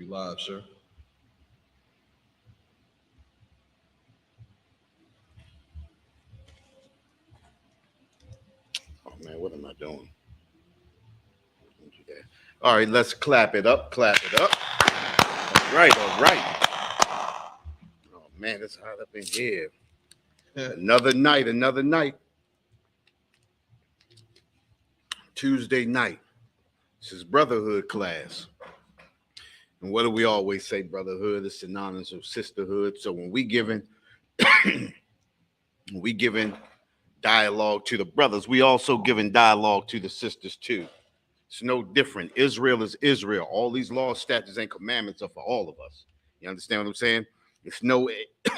You live, sir. Oh man, what am I doing? All right, let's clap it up. Clap it up. All right, all right. Oh man, it's hot up in here. Another night, another night. Tuesday night. This is Brotherhood class. And what do we always say? Brotherhood is synonymous with sisterhood. So when we giving dialogue to the brothers, we also giving dialogue to the sisters too. It's no different. Israel is Israel. All these laws, statutes, and commandments are for all of us. You understand what I'm saying? It's no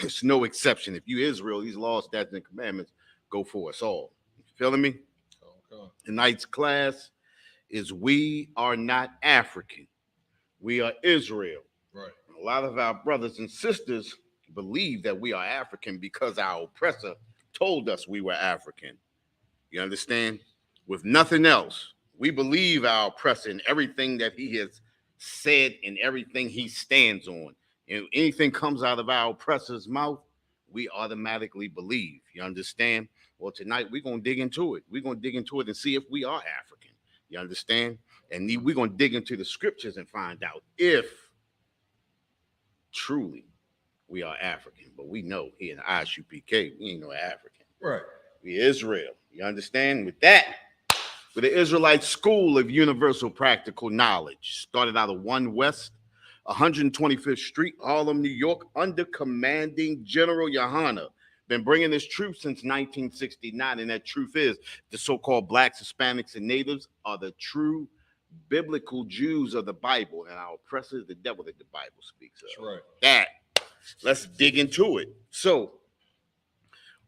it's no exception. If you Israel, these laws, statutes, and commandments go for us all. You feeling me? Okay. Tonight's class is We Are Not African. We are Israel. Right. A lot of our brothers and sisters believe that we are African because our oppressor told us we were African. You understand? With nothing else, we believe our oppressor in everything that he has said and everything he stands on. And anything comes out of our oppressor's mouth, we automatically believe. You understand? Well, tonight we're going to dig into it. We're going to dig into it and see if we are African. You understand? And we're going to dig into the scriptures and find out if truly we are African. But we know here in ISUPK, we ain't no African. Right. We Israel. You understand? With that, with the Israelite School of Universal Practical Knowledge, started out of 1 West, 125th Street, Harlem, New York, under commanding General Yohana. Been bringing this truth since 1969, and that truth is the so-called blacks, Hispanics, and natives are the true biblical Jews of the Bible, and our oppressor is the devil that the Bible speaks of. That's right. That. Let's dig into it. So,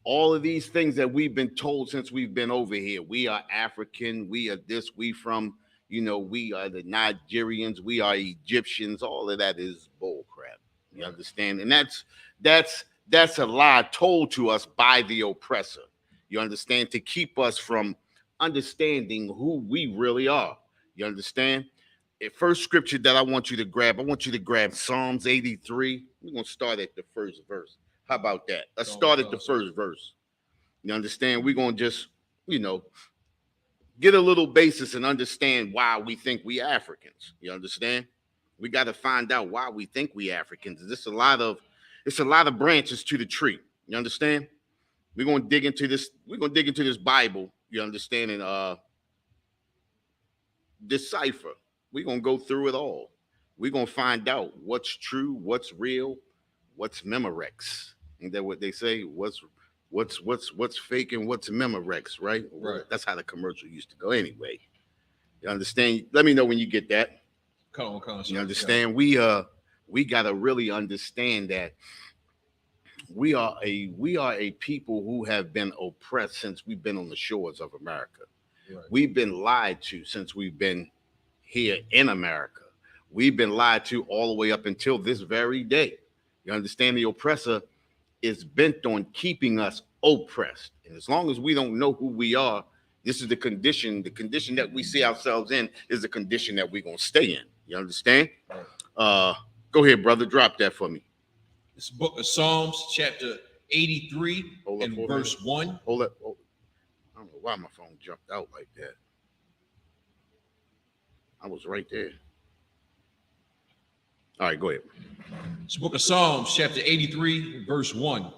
all of these things that we've been told since we've been over here, we are African, we are this, we from, we are the Nigerians, we are Egyptians, all of that is bull crap. You understand? And that's a lie told to us by the oppressor. You understand? To keep us from understanding who we really are. You understand? The first scripture that I want you to grab Psalms 83. We're going to start at the first verse. How about that? Let's start at the first verse. You understand? We're going to just, get a little basis and understand why we think we Africans. You understand? We got to find out why we think we Africans. It's a lot of branches to the tree. You understand? We're going to dig into this. We're going to dig into this Bible. You understand? And decipher. We're going to go through it all. We're going to find out what's true, what's real, what's Memorex. Ain't that what they say? What's fake and what's Memorex, right? Right. That's how the commercial used to go anyway. You understand? Let me know when you get that. Come on, you understand? We got to really understand that we are a people who have been oppressed since we've been on the shores of America. Right. We've been lied to since we've been here in America. We've been lied to all the way up until this very day. You understand? The oppressor is bent on keeping us oppressed. And as long as we don't know who we are, this is the condition that we see ourselves in is the condition that we're going to stay in. You understand? Right. Go ahead, brother. Drop that for me. This book of Psalms, chapter 83 and verse 1. Hold up. I don't know why my phone jumped out like that. I was right there. All right, go ahead. This book of Psalms, chapter 83, verse 1.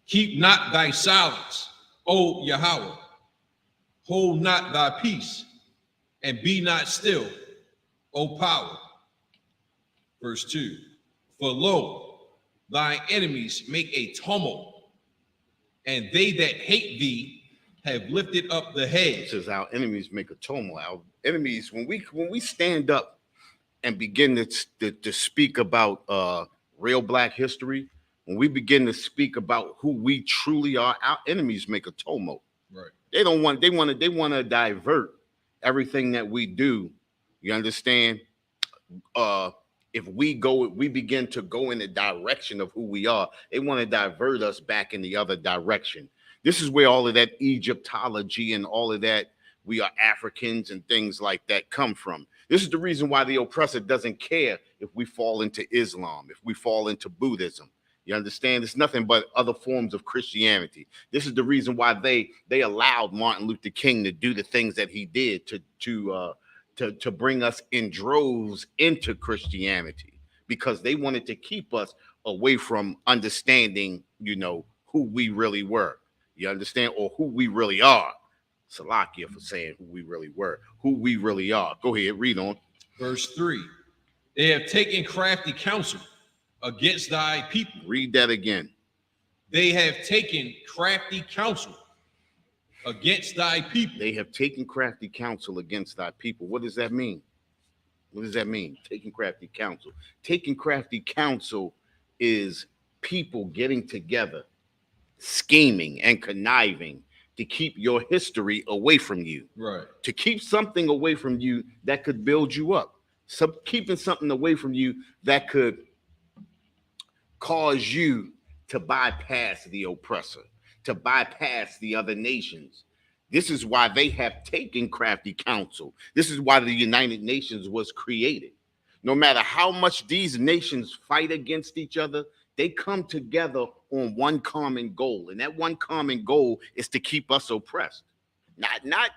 Keep not thy silence, O Yahweh. Hold not thy peace, and be not still, O power. Verse 2. For lo, thy enemies make a tumult, and they that hate thee have lifted up the head. It says our enemies make a tumult. Our enemies, when we stand up and begin to speak about real black history, when we begin to speak about who we truly are, our enemies make a tumult. Right. They want to divert everything that we do. You understand? If we begin to go in the direction of who we are, they want to divert us back in the other direction. This is where all of that Egyptology and all of that we are Africans and things like that come from. This is the reason why the oppressor doesn't care if we fall into Islam, if we fall into Buddhism. You understand? It's nothing but other forms of Christianity. This is the reason why they allowed Martin Luther King to do the things that he did to bring us in droves into Christianity, because they wanted to keep us away from understanding, who we really were. You understand? Or who we really are. Salakia for saying who we really were, who we really are. Go ahead, read on. Verse 3. They have taken crafty counsel against thy people. Read that again. They have taken crafty counsel against thy people. They have taken crafty counsel against thy people. What does that mean? What does that mean? Taking crafty counsel. Taking crafty counsel is people getting together, scheming and conniving to keep your history away from you. Right. To keep something away from you that could build you up. Keeping something away from you that could cause you to bypass the oppressor, to bypass the other nations. This is why they have taken crafty counsel. This is why the United Nations was created. No matter how much these nations fight against each other, they come together on one common goal. And that one common goal is to keep us oppressed. Not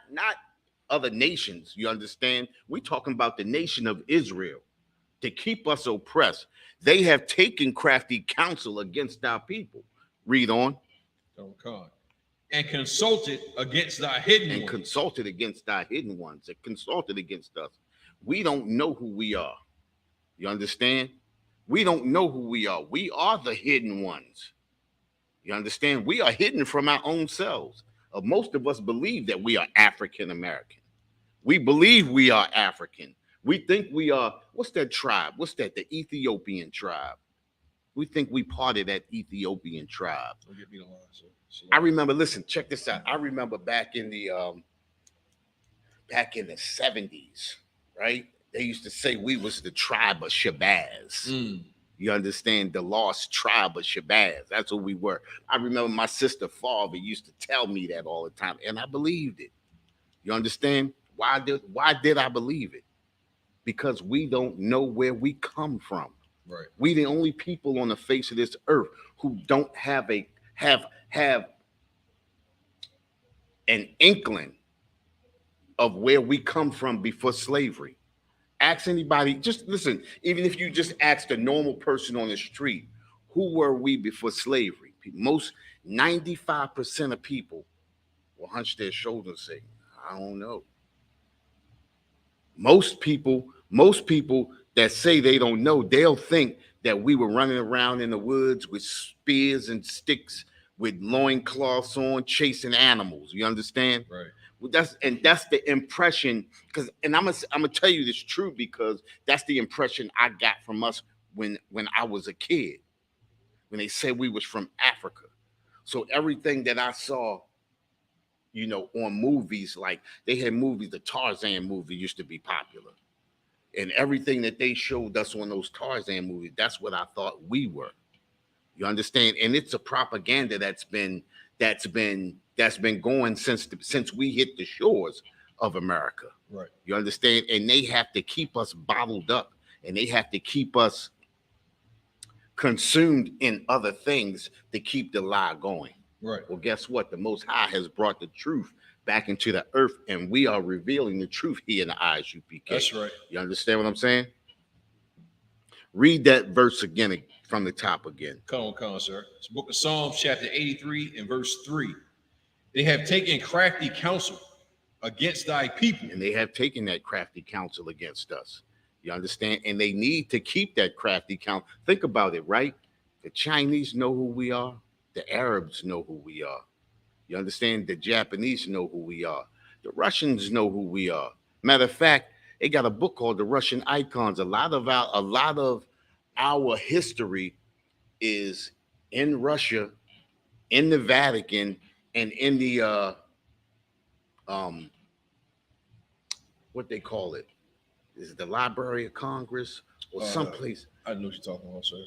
other nations, you understand? We're talking about the nation of Israel, to keep us oppressed. They have taken crafty counsel against our people. Read on. And consulted against thy hidden and ones. Consulted against our hidden ones. And consulted against us. We don't know who we are. You understand? We don't know who we are. We are the hidden ones. You understand? We are hidden from our own selves. Most of us believe that we are African American. We believe we are African. We think we are, what's that tribe? What's that? The Ethiopian tribe. We think we part of that Ethiopian tribe. Don't get me the line, sir. I remember, listen, check this out. I remember back in the 70s, right? They used to say we was the tribe of Shabazz. You understand? The lost tribe of Shabazz. That's what we were. I remember my sister father used to tell me that all the time, and I believed it. You understand? Why did I believe it? Because we don't know where we come from. Right. We the only people on the face of this earth who don't have an inkling of where we come from before slavery. Ask anybody, just listen, even if you just ask a normal person on the street, who were we before slavery? Most 95% of people will hunch their shoulders and say, I don't know. Most people that say they don't know, they'll think that we were running around in the woods with spears and sticks, with loincloths on, chasing animals. You understand? Right. That's the impression. And I'm gonna tell you this true, because that's the impression I got from us when I was a kid, when they said we was from Africa. So everything that I saw, on movies, like they had movies, the Tarzan movie used to be popular. And everything that they showed us on those Tarzan movies, that's what I thought we were. You understand? And it's a propaganda that's been going since we hit the shores of America. Right. You understand? And they have to keep us bottled up, and they have to keep us consumed in other things to keep the lie going. Right. Well, guess what? The Most High has brought the truth back into the earth, and we are revealing the truth here in the ISUPK. That's right. You understand what I'm saying? Read that verse again from the top again. Come on, sir. It's Book of Psalms, chapter 83 and verse 3. They have taken crafty counsel against thy people. And they have taken that crafty counsel against us. You understand? And they need to keep that crafty counsel. Think about it, right? The Chinese know who we are. The Arabs know who we are. You understand? The Japanese know who we are. The Russians know who we are. Matter of fact, they got a book called The Russian Icons. A lot of our history is in Russia, in the Vatican, and in the what they call it. Is it the Library of Congress or someplace? I know what you're talking about, sir.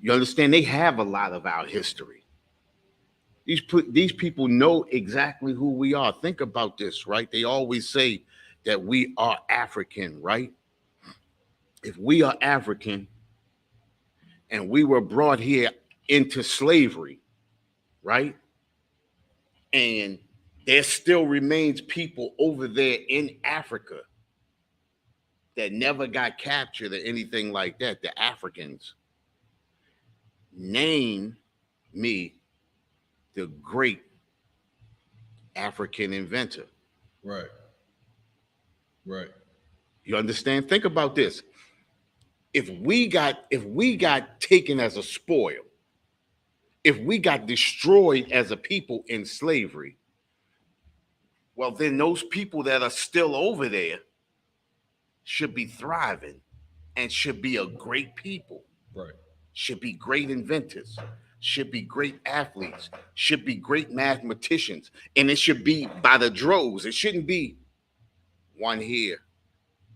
You understand? They have a lot of our history. These people know exactly who we are. Think about this, right? They always say that we are African, right? If we are African and we were brought here into slavery, right? And there still remains people over there in Africa that never got captured or anything like that, the Africans. Name me the great African inventor. Right. Right. You understand? Think about this. If we got taken as a spoil, if we got destroyed as a people in slavery, well, then those people that are still over there should be thriving and should be a great people, Right. should be great inventors, should be great athletes, should be great mathematicians, and it should be by the droves. It shouldn't be one here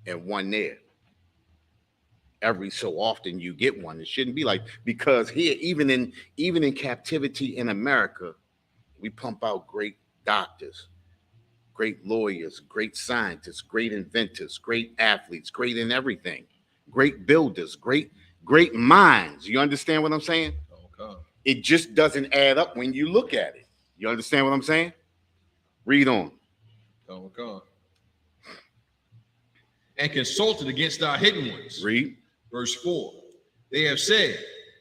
and one there. Every so often you get one. It shouldn't be like, because here, even in captivity in America, we pump out great doctors, great lawyers, great scientists, great inventors, great athletes, great in everything, great builders, great minds. You understand what I'm saying? Okay. It just doesn't add up when you look at it. You understand what I'm saying? Read on. Okay. And consulted against our hidden ones. Read. Verse 4. They have said,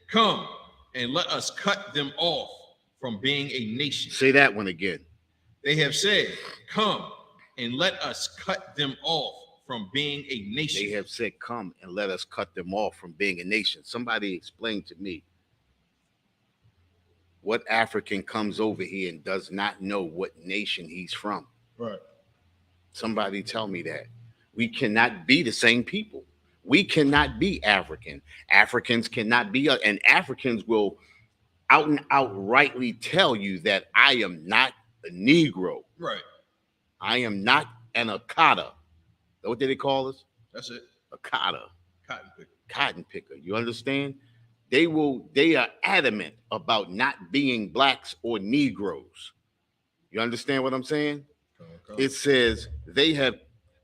come and let us cut them off from being a nation. Say that one again. They have said, come and let us cut them off from being a nation. They have said, come and let us cut them off from being a nation. Somebody explain to me, what African comes over here and does not know what nation he's from? Right. Somebody tell me that. We cannot be the same people. We cannot be African. Africans cannot be, and Africans will out and outrightly tell you that I am not a Negro. Right. I am not an Akata. What did they call us? That's it. Akata. Cotton picker. Cotton picker. You understand? They are adamant about not being blacks or Negroes. You understand what I'm saying? Okay. It says they have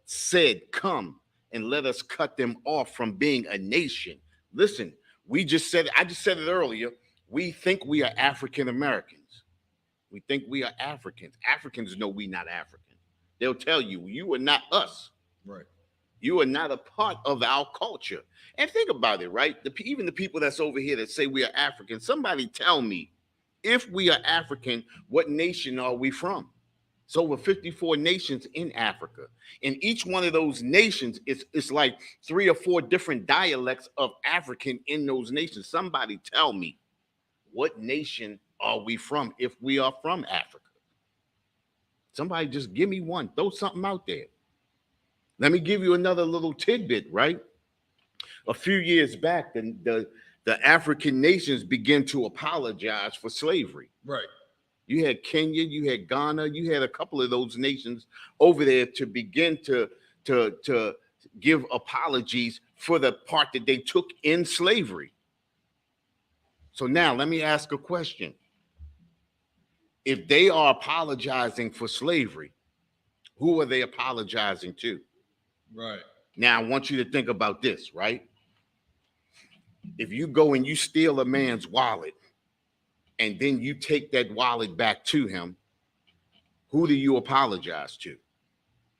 said, come and let us cut them off from being a nation. Listen, I just said it earlier. We think we are African Americans. We think we are Africans. Africans know we not African. They'll tell you, you are not us. Right. You are not a part of our culture. And think about it, right? Even the people that's over here that say we are African, somebody tell me, if we are African, what nation are we from? It's over 54 nations in Africa. And each one of those nations is like 3 or 4 different dialects of African in those nations. Somebody tell me, what nation are we from if we are from Africa? Somebody just give me one. Throw something out there. Let me give you another little tidbit, right? A few years back, the African nations began to apologize for slavery. Right. You had Kenya, you had Ghana, you had a couple of those nations over there to begin to give apologies for the part that they took in slavery. So now let me ask a question. If they are apologizing for slavery, who are they apologizing to? Right. Now I want you to think about this, right? If you go and you steal a man's wallet, and then you take that wallet back to him, who do you apologize to?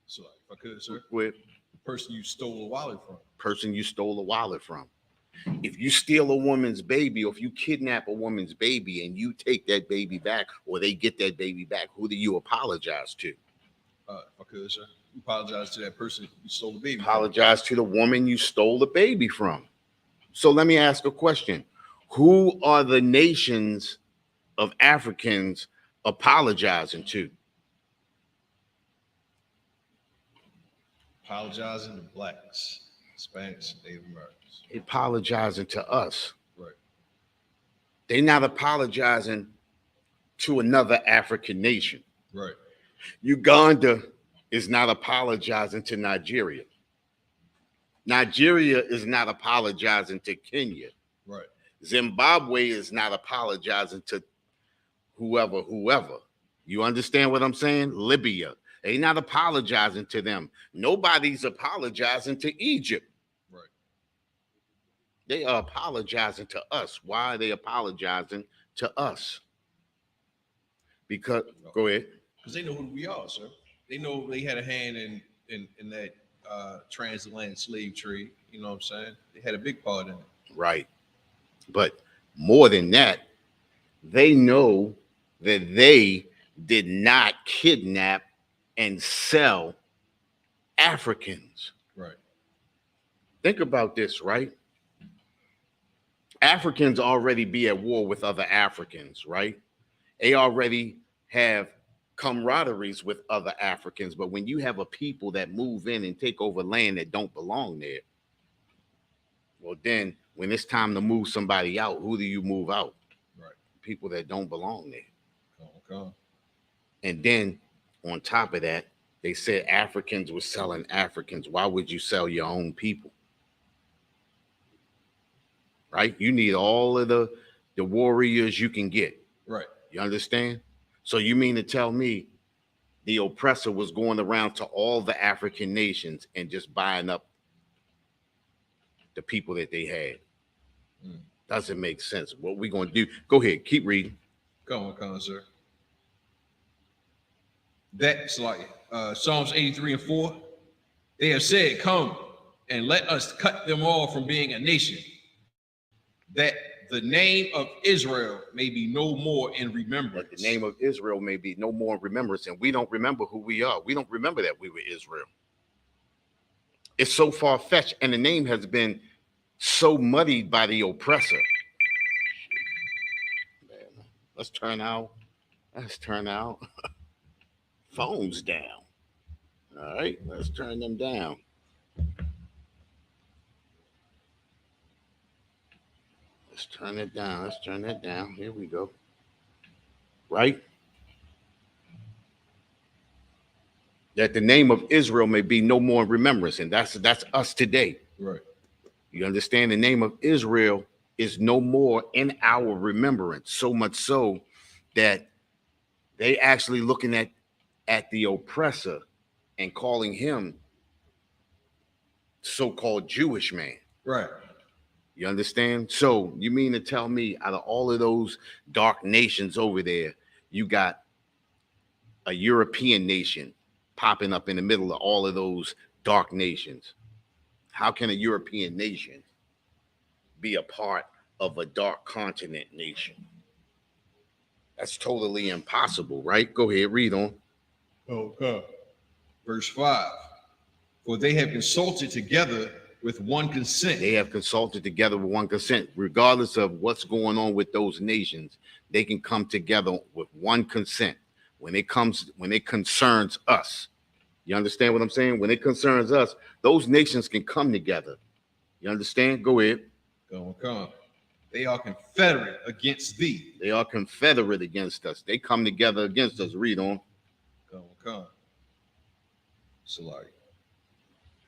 So, if I could, sir. With the person you stole a wallet from. Person you stole a wallet from. If you steal a woman's baby, or if you kidnap a woman's baby and you take that baby back, or they get that baby back, who do you apologize to? If I could, sir. You apologize to that person you stole the baby Apologize to the woman you stole the baby from. So let me ask a question. Who are the nations of Africans apologizing to? Apologizing to blacks, Hispanics, and Native Americans. Apologizing to us. Right. They're not apologizing to another African nation. Right. Uganda is not apologizing to Nigeria. Nigeria is not apologizing to Kenya. Right. Zimbabwe is not apologizing to whoever. You understand what I'm saying? Libya. They not apologizing to them. Nobody's apologizing to Egypt. Right. They are apologizing to us. Why are they apologizing to us? Because go ahead. Because they know who we are, sir. They know they had a hand in that transatlantic slave trade. You know what I'm saying? They had a big part in it. Right. But more than that, they know that they did not kidnap and sell Africans. Right. Think about this, right? Africans already be at war with other Africans, right? They already have camaraderies with other Africans. But when you have a people that move in and take over land that don't belong there, well, then when it's time to move somebody out, who do you move out? Right. People that don't belong there. Come. And then on top of that, they said Africans were selling Africans. Why would you sell your own people? Right? You need all of the warriors you can get. Right. You understand? So you mean to tell me the oppressor was going around to all the African nations and just buying up the people that they had? Doesn't make sense. What we going to do? Go ahead, keep reading. Come on, sir. That's like Psalms 83:4. They have said, "Come and let us cut them off from being a nation, that the name of Israel may be no more in remembrance." That the name of Israel may be no more in remembrance, and we don't remember who we are. We don't remember that we were Israel. It's so far-fetched, and the name has been so muddied by the oppressor. Let's turn out phones down. All right, let's turn them down. Let's turn it down. Here we go. Right? That the name of Israel may be no more in remembrance, and that's us today. Right. You understand? The name of Israel is no more in our remembrance, so much so that they actually looking at the oppressor and calling him so-called Jewish man. Right. You understand? So you mean to tell me out of all of those dark nations over there, you got a European nation popping up in the middle of all of those dark nations? How can a European nation be a part of a dark continent nation? That's totally impossible, right? Go ahead, read on. Okay. Verse 5. For they have consulted together with one consent. They have consulted together with one consent. Regardless of what's going on with those nations, they can come together with one consent when it concerns us. You understand what I'm saying? When it concerns us, those nations can come together. You understand? Go ahead. Come. They are confederate against thee. They are confederate against us. They come together against us. Read on. Come. Salaki.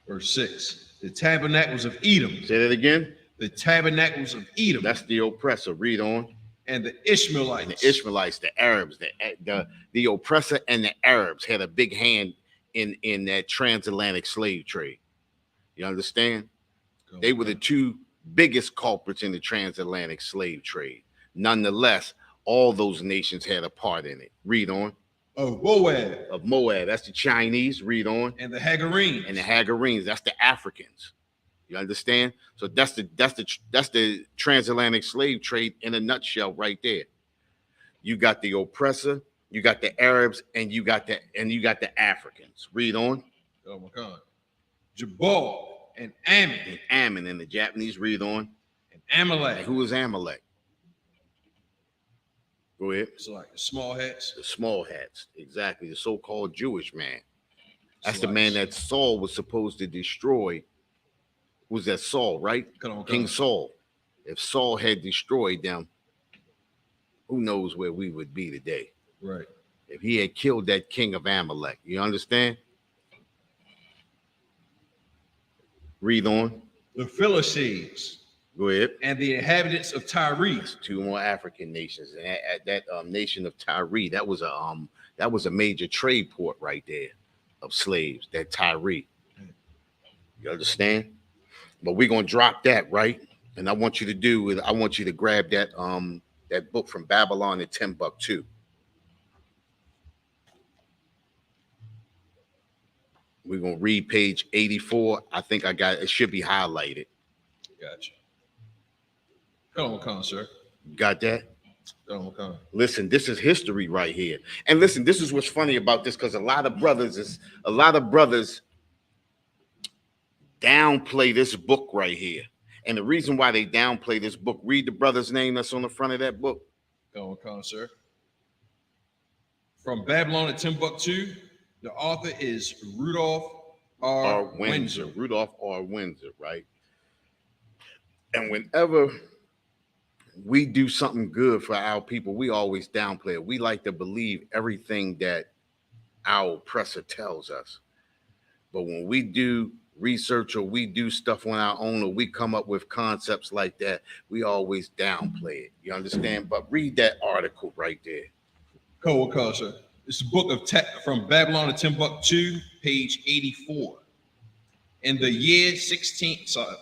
Verse 6. The tabernacles of Edom. Say that again. The tabernacles of Edom. That's the oppressor. Read on. And the Ishmaelites. And the Ishmaelites, the Arabs, the oppressor and the Arabs had a big hand in that transatlantic slave trade. You understand? They were the two biggest culprits in the transatlantic slave trade. Nonetheless, all those nations had a part in it. Read on. Of Moab. Of Moab. That's the Chinese. Read on. And the Hagarenes. And the Hagarenes. That's the Africans. You understand? So that's the transatlantic slave trade in a nutshell right there. You got the oppressor, you got the Arabs, and you got the Africans. Read on. Oh my God. Jabal and Ammon. And Ammon and the Japanese. Read on. And Amalek. And who is Amalek? Go ahead. It's like the small hats. The small hats. Exactly. The so-called Jewish man. That's It's the like- man that Saul was supposed to destroy. Was that Saul, right? King Saul. If Saul had destroyed them, who knows where we would be today? Right. If he had killed that king of Amalek. You understand? Read on. The Philistines. Go ahead. and the inhabitants of Tyre. That's two more African nations, and that nation of Tyre, that was a major trade port right there of slaves. That Tyre, you understand? But we're gonna drop that, right? And I want you to grab that book from Babylon and Timbuktu. We're gonna read page 84. I think it should be highlighted. Gotcha. Come on, sir. Got that? Come. Listen, this is history right here. And listen, this is what's funny about this, because a lot of brothers downplay this book right here. And the reason why they downplay this book, read the brother's name that's on the front of that book. Come on, sir. From Babylon to Timbuktu, the author is Rudolph R. Windsor. Rudolph R. Windsor, right? And whenever we do something good for our people, we always downplay it. We like to believe everything that our oppressor tells us. But when we do research or we do stuff on our own, or we come up with concepts like that, we always downplay it. You understand? But read that article right there. Cool, sir. It's a book of from Babylon to Timbuktu, page 84. In the year 65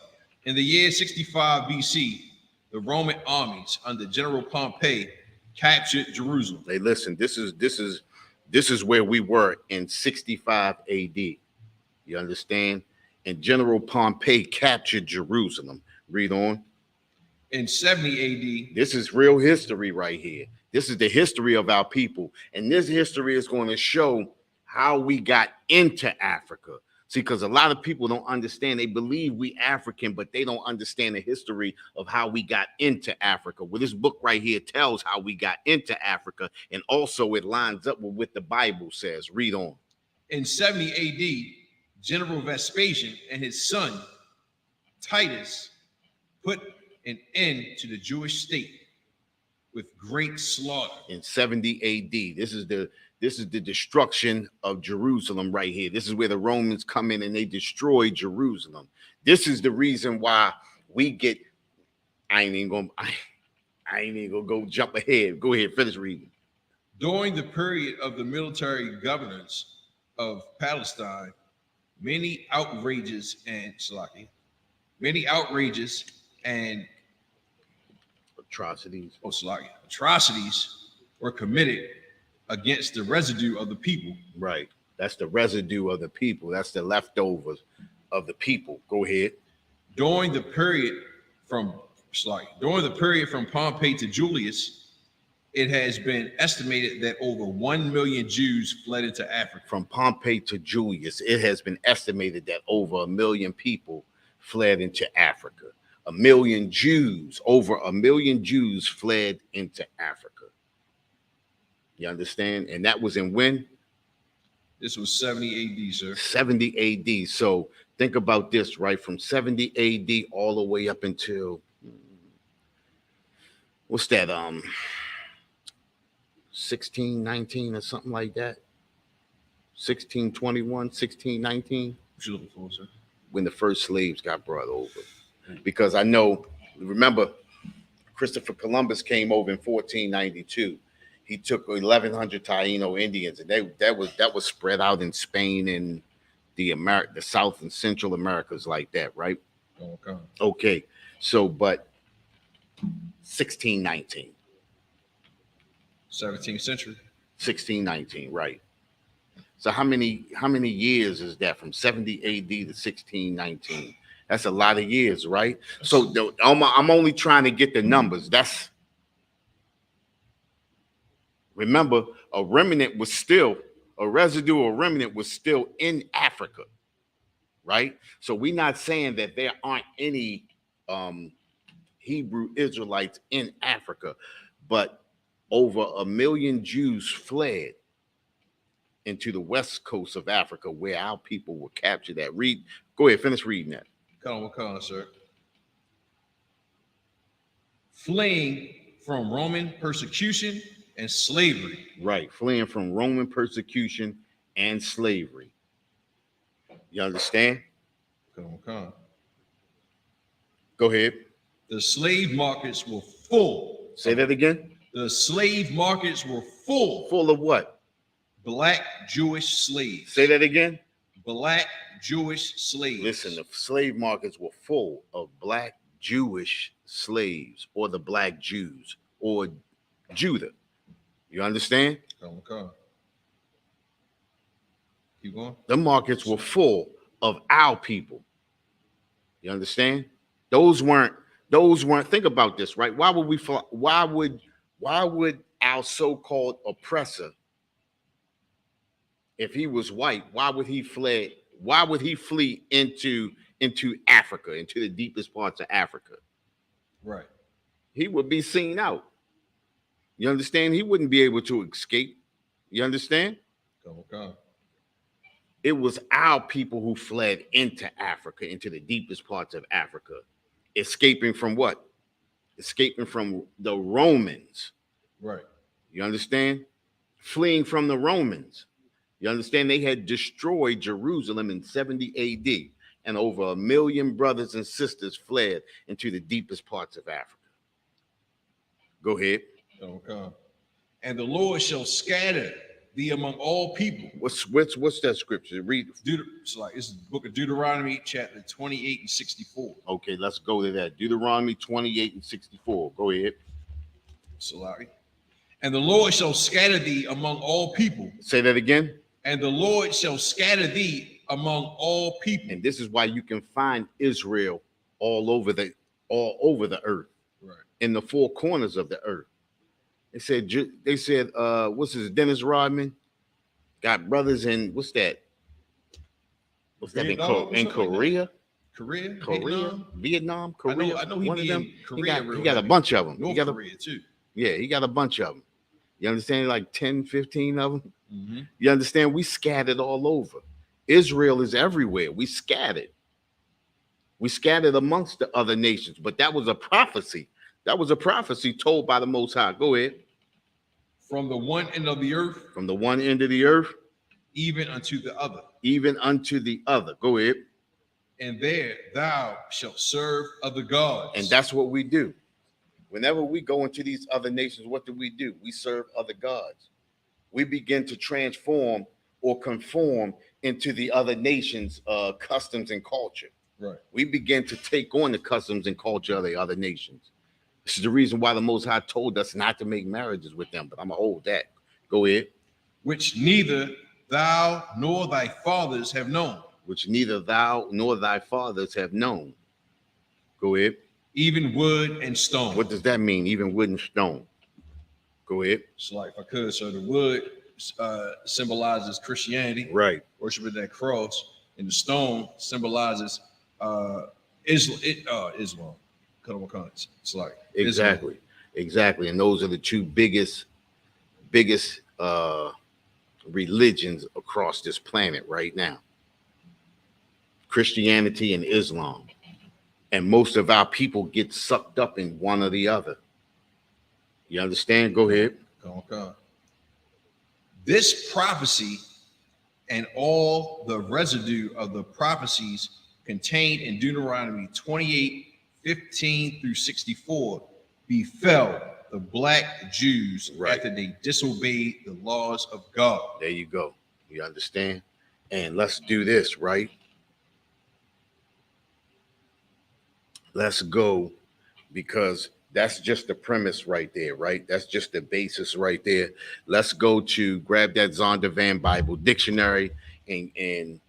BC, the Roman armies under General Pompey captured Jerusalem. Hey, listen, this is where we were in 65 AD. You understand? And General Pompey captured Jerusalem. Read on. In 70 AD. This is real history right here. This is the history of our people. And this history is going to show how we got into Africa. See, because a lot of people don't understand. They believe we African, but they don't understand the history of how we got into Africa. Well, this book right here tells how we got into Africa, and also it lines up with what the Bible says. Read on. In 70 AD, General Vespasian and his son Titus put an end to the Jewish state with great slaughter. In 70 AD, this is the destruction of Jerusalem right here. This is where the Romans come in and they destroy Jerusalem. This is the reason why we get. I ain't even gonna go jump ahead. Go ahead, finish reading. During the period of the military governance of Palestine, many outrages and atrocities were committed against the residue of the people. Right. That's the residue of the people. That's the leftovers of the people. Go ahead. During the period from Pompey to Julius, it has been estimated that over 1 million Jews fled into Africa. From Pompey to Julius, it has been estimated that over 1 million people fled into Africa. 1 million Jews, over 1 million Jews fled into Africa. You understand? And that was in when? This was 70 AD, sir. 70 AD. So think about this, right? From 70 AD all the way up until, what's that? 1619 or something like that. 1621, 1619. What you looking for, sir? When the first slaves got brought over. Because I know, remember, Christopher Columbus came over in 1492. He took 1,100 Taino Indians, and that was spread out in Spain and the South and Central Americas like that, right? Okay. So, but 1619. 17th century. 1619, right. So how many years is that from 70 AD to 1619? That's a lot of years, right? So I'm only trying to get the numbers. Remember, a residual remnant was still in Africa, right? So we're not saying that there aren't any Hebrew Israelites in Africa, but over 1 million Jews fled into the west coast of Africa, where our people were captured at. Go ahead, finish reading that. Come on, sir. Fleeing from Roman persecution and slavery. Right, fleeing from Roman persecution and slavery. You understand? Come on. Go ahead. The slave markets were full. Say that again. The slave markets were full. Full of what? Black Jewish slaves. Say that again. Black Jewish slaves. Listen, the slave markets were full of black Jewish slaves, or the black Jews, or Judah. You understand? Okay. Keep going. The markets were full of our people. You understand? Those weren't. Think about this, right? Why would our so-called oppressor, if he was white, why would he flee into Africa, into the deepest parts of Africa? Right. He would be seen out. You understand? He wouldn't be able to escape. You understand? Okay. It was our people who fled into Africa, into the deepest parts of Africa, escaping from what? Escaping from the Romans. Right. You understand? Fleeing from the Romans. You understand? They had destroyed Jerusalem in 70 AD, and over 1 million brothers and sisters fled into the deepest parts of Africa. Go ahead. Okay. And the Lord shall scatter thee among all people. What's that scripture? Read. It's the book of Deuteronomy, chapter 28 and 64. Okay, let's go to that. Deuteronomy 28 and 64. Go ahead. And the Lord shall scatter thee among all people. Say that again. And the Lord shall scatter thee among all people. And this is why you can find Israel all over the earth, right, in the four corners of the earth. They said, what's his, Dennis Rodman got brothers in, what's that in Korea? Vietnam, Korea. I know he one of them. Korea, he got a bunch of them. North Korea too. Yeah, he got a bunch of them. You understand? Like 10, 15 of them. Mm-hmm. You understand? We scattered all over. Israel is everywhere. We scattered amongst the other nations. But that was a prophecy. That was a prophecy told by the Most High. Go ahead. From the one end of the earth. From the one end of the earth. Even unto the other. Even unto the other. Go ahead. And there thou shalt serve other gods. And that's what we do. Whenever we go into these other nations, what do? We serve other gods. We begin to transform or conform into the other nations' customs and culture. Right. We begin to take on the customs and culture of the other nations. This is the reason why the Most High told us not to make marriages with them, but I'm going to hold that. Go ahead. Which neither thou nor thy fathers have known. Which neither thou nor thy fathers have known. Go ahead. Even wood and stone. What does that mean? Even wood and stone. Go ahead. So like if I could, so the wood symbolizes Christianity. Right. Worshiping that cross. And the stone symbolizes Islam. It's like exactly. And those are the two biggest religions across this planet right now. Christianity and Islam. And most of our people get sucked up in one or the other. You understand? Go ahead. Okay. This prophecy and all the residue of the prophecies contained in Deuteronomy 28:15 through 64 befell the black Jews after they disobeyed the laws of God. There you go. You understand? And let's do this, right? Let's go, because that's just the premise right there, right? That's just the basis right there. Let's go to grab that Zondervan Bible Dictionary and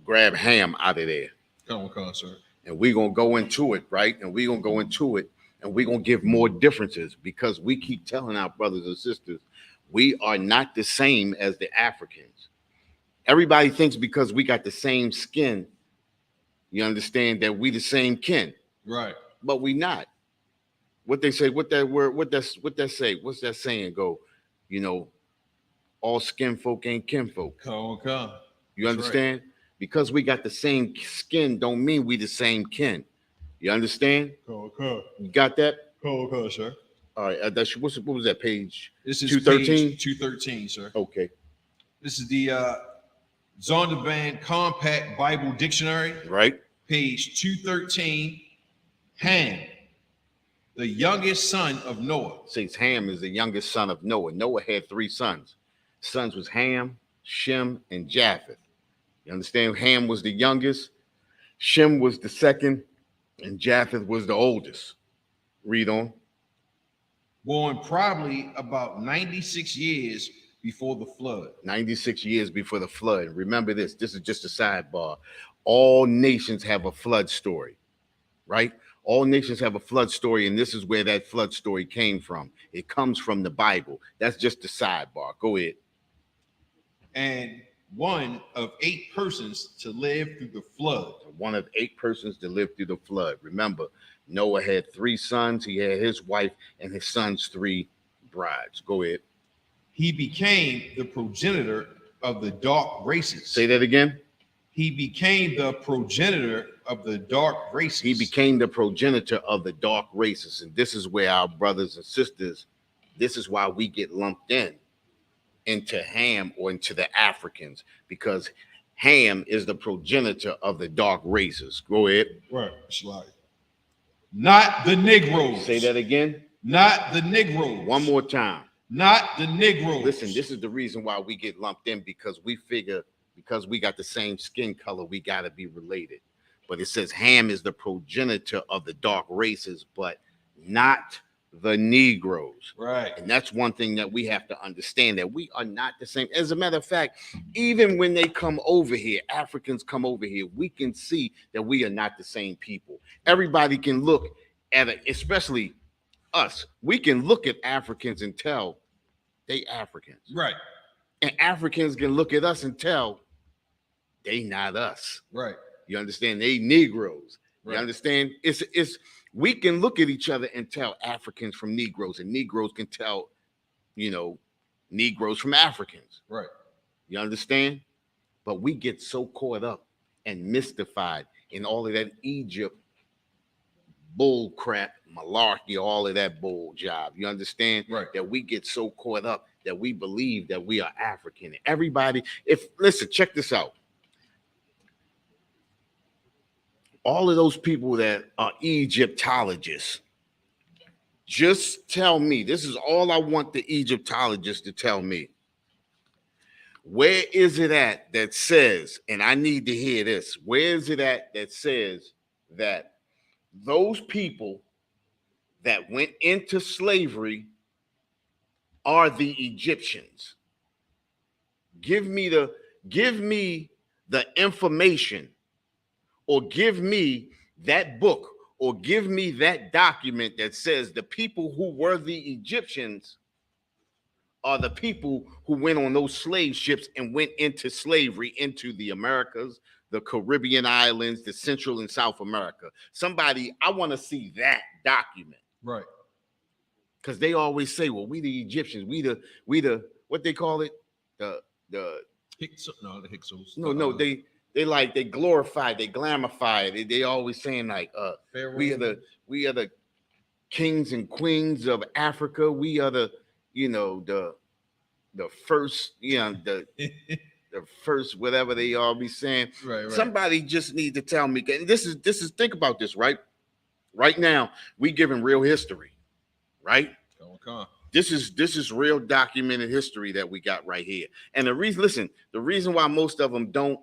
grab Ham out of there. Come on, sir. And we're going to go into it, right? And we're going to go into it, and we're going to give more differences, because we keep telling our brothers and sisters, we are not the same as the Africans. Everybody thinks because we got the same skin, you understand, that we the same kin. Right. But we not. What they say, what that say? What's that saying go? You know, all skin folk ain't kin folk. Come. You understand? Right. Because we got the same skin don't mean we the same kin. You understand? Come. You got that? Come, sir. All right. What was that page? This is 213? 213, sir. Okay. This is the Zondervan Compact Bible Dictionary. Right. Page 213. Ham, the youngest son of Noah. Says Ham is the youngest son of Noah. Noah had 3 sons. Sons was Ham, Shem, and Japheth. You understand? Ham was the youngest, Shem was the second, and Japheth was the oldest. Read on. Born probably about 96 years before the flood. 96 years before the flood. Remember this. This is just a sidebar. All nations have a flood story, right? All nations have a flood story, and this is where that flood story came from. It comes from the Bible. That's just the sidebar. Go ahead. And one of 8 persons to live through the flood. One of 8 persons to live through the flood. Remember, Noah had 3 sons. He had his wife and his son's 3 brides. Go ahead. He became the progenitor of the dark races. Say that again. He became the progenitor of the dark races. He became the progenitor of the dark races. And this is where our brothers and sisters, this is why we get lumped into Ham or into the Africans, because Ham is the progenitor of the dark races. Go ahead. Right, slide. Not the Negroes. Say that again. Not the Negroes. One more time. Not the Negroes. Listen, this is the reason why we get lumped in, because we figure because we got the same skin color, we got to be related. But it says Ham is the progenitor of the dark races, but not the Negroes. Right. And that's one thing that we have to understand, that we are not the same. As a matter of fact, even when they come over here, Africans come over here, we can see that we are not the same people. Everybody can look at it, especially us. We can look at Africans and tell they Africans. Right. And Africans can look at us and tell they not us. Right. You understand? They Negroes. Right. You understand? It's we can look at each other and tell Africans from Negroes, and Negroes can tell, Negroes from Africans. Right. You understand? But we get so caught up and mystified in all of that Egypt bull crap, malarkey, all of that bull job. You understand? Right. That we get so caught up that we believe that we are African. Everybody, listen, check this out. All of those people that are Egyptologists, just tell me, this is all I want the Egyptologists to tell me. Where is it at that says, and I need to hear this, where is it at that says that those people that went into slavery are the Egyptians? Give me the information, or give me that book, or give me that document that says the people who were the Egyptians are the people who went on those slave ships and went into slavery into the Americas, the Caribbean islands, the Central and South America. Somebody, I want to see that document. Right. Because they always say, well, we the Egyptians, we the what they call it? The Hyksos. No, the Hyksos. no, they glorify, they glamify. They always saying like, we are the kings and queens of Africa. We are the first, the first, whatever they all be saying. Right. Somebody just need to tell me. This is think about this, right? Right now, we giving real history, right? Okay. This is real documented history that we got right here. And the reason why most of them don't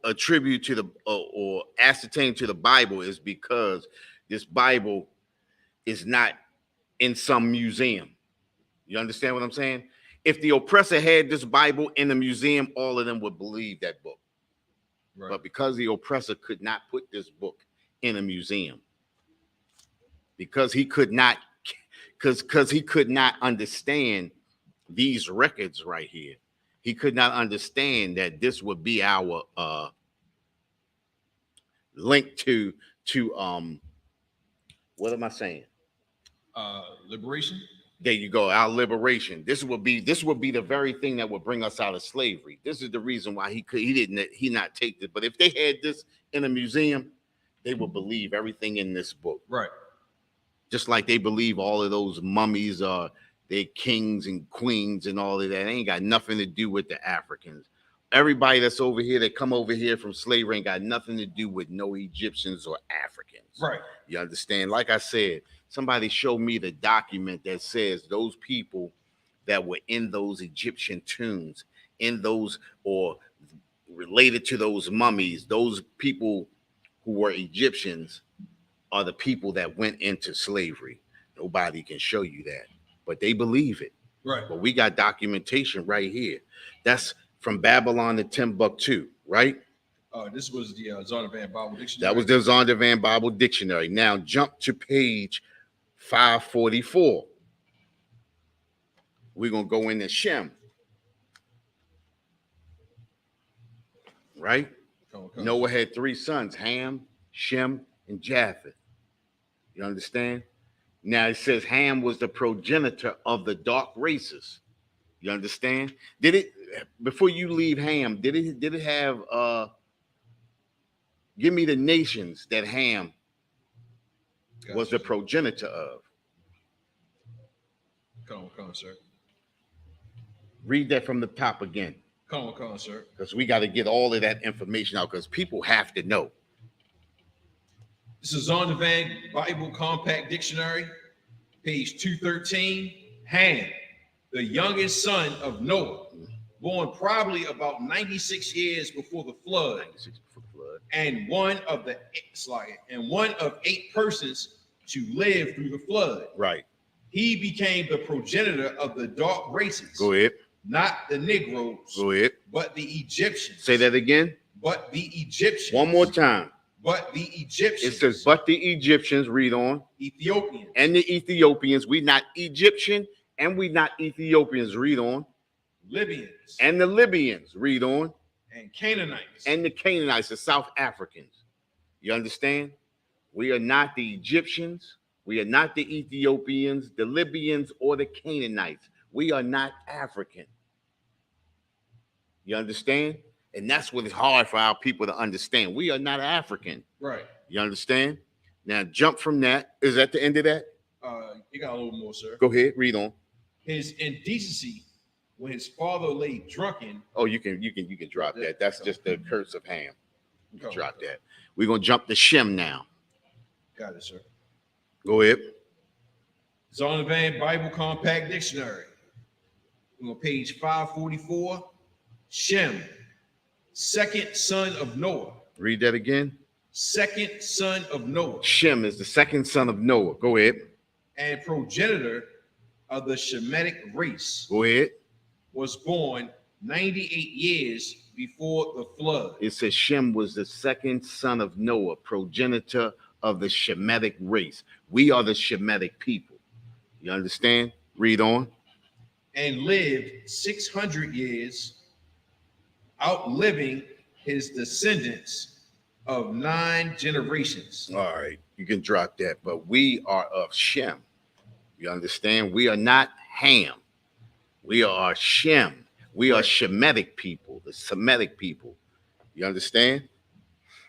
attribute to the or ascertain to the Bible is because this Bible is not in some museum. You understand what I'm saying? If the oppressor had this Bible in the museum, all of them would believe that book. Right. But because the oppressor could not put this book in a museum, because he could not understand these records right here, he could not understand that this would be our link to what am I saying? Liberation. There you go, our liberation. This would be the very thing that would bring us out of slavery. This is the reason why he didn't take this. But if they had this in a museum, they would believe everything in this book. Right. Just like they believe all of those mummies are they kings and queens and all of that. They ain't got nothing to do with the Africans. Everybody that's over here that come over here from slavery ain't got nothing to do with no Egyptians or Africans. Right. You understand? Like I said, somebody showed me the document that says those people that were in those Egyptian tombs, in those or related to those mummies, those people who were Egyptians are the people that went into slavery. Nobody can show you that, but they believe it. Right. But we got documentation right here. That's from Babylon to Timbuktu, right? This was the Zondervan Bible Dictionary. That was the Zondervan Bible Dictionary. Now jump to page 544. We're going to go into Shem. Right? Noah had 3 sons, Ham, Shem, and Japheth. You understand? Now it says Ham was the progenitor of the dark races. You understand? Did it, before you leave Ham, did it have give me the nations that Ham was the progenitor of? Come on, sir. Read that from the top again. Come on, sir. Because we got to get all of that information out because people have to know. This is Zondervan Bible Compact Dictionary, page 213. Ham, the youngest son of Noah, born probably about 96 years before the flood, and one of 8 persons to live through the flood. Right. He became the progenitor of the dark races. Go ahead. Not the Negroes. Go ahead. But the Egyptians. Say that again. But the Egyptians. One more time. But the Egyptians. It says, but the Egyptians, read on. Ethiopians. And the Ethiopians. We not Egyptian and we not Ethiopians, read on. Libyans. And the Libyans, read on. And Canaanites. And the Canaanites, the South Africans. You understand? We are not the Egyptians. We are not the Ethiopians, the Libyans, or the Canaanites. We are not African. You understand? And that's what is hard for our people to understand. We are not African. Right. You understand? Now jump from that. Is that the end of that? You got a little more, sir. Go ahead, read on. His indecency when his father lay drunken. Oh, you can drop that. That's just the curse of Ham. You can drop that. We're gonna jump to Shem now. Got it, sir. Go ahead. Zondervan Bible Compact Dictionary. We're on page 544. Shem, second son of Noah. Read that again. Second son of Noah. Shem is the second son of Noah. Go ahead. And progenitor of the Shemitic race. Go ahead. Was born 98 years before the flood. It says Shem was the second son of Noah, progenitor of the Shemitic race. We are the Shemitic people. You understand? Read on. And lived 600 years, outliving his descendants of 9 generations. All right, you can drop that, but we are of Shem. You understand? We are not Ham. We are Shem. We are Shemitic people, the Semitic people. You understand?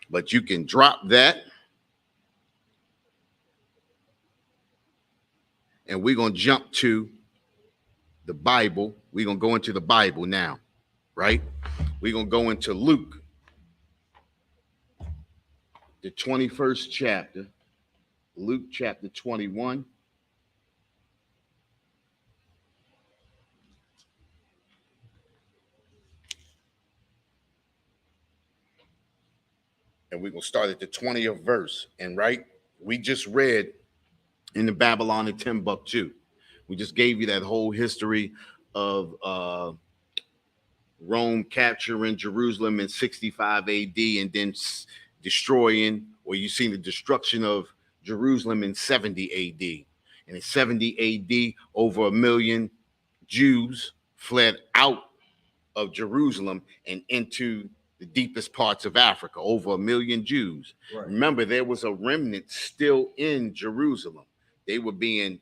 But you can drop that. And we're going to jump to the Bible. We're going to go into the Bible now, right? We're going to go into Luke, the 21st chapter, Luke chapter 21. And we're going to start at the 20th verse. And right, we just read in the Babylon and Timbuktu. We just gave you that whole history of Rome capturing Jerusalem in 65 AD and then destroying, or you seen the destruction of Jerusalem in 70 AD. And in 70 AD, over 1 million Jews fled out of Jerusalem and into the deepest parts of Africa, over 1 million Jews. Right. Remember, there was a remnant still in Jerusalem. They were being,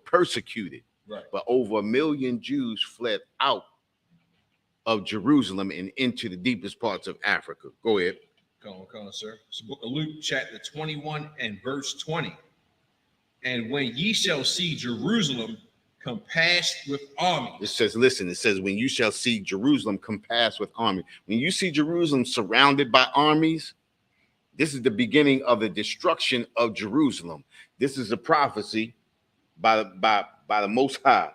persecuted. Right. But over 1 million Jews fled out of Jerusalem and into the deepest parts of Africa. Go ahead. Come on, sir. It's the book of Luke, chapter 21 and verse 20. And when ye shall see Jerusalem compassed with armies. It says, listen, it says, when you shall see Jerusalem compassed with army. When you see Jerusalem surrounded by armies, this is the beginning of the destruction of Jerusalem. This is a prophecy by the Most High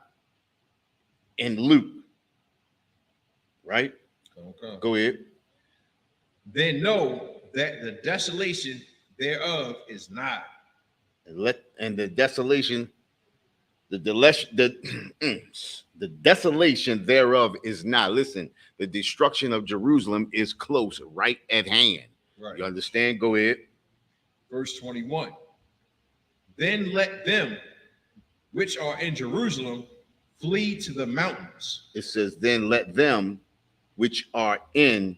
in Luke. Right? Okay. Go ahead. Then know that the desolation thereof is nigh. And the desolation, the desolation thereof is not. Listen, the destruction of Jerusalem is close, right at hand. Right. You understand? Go ahead. Verse 21. Then let them which are in Jerusalem flee to the mountains. It says, then let them which are in.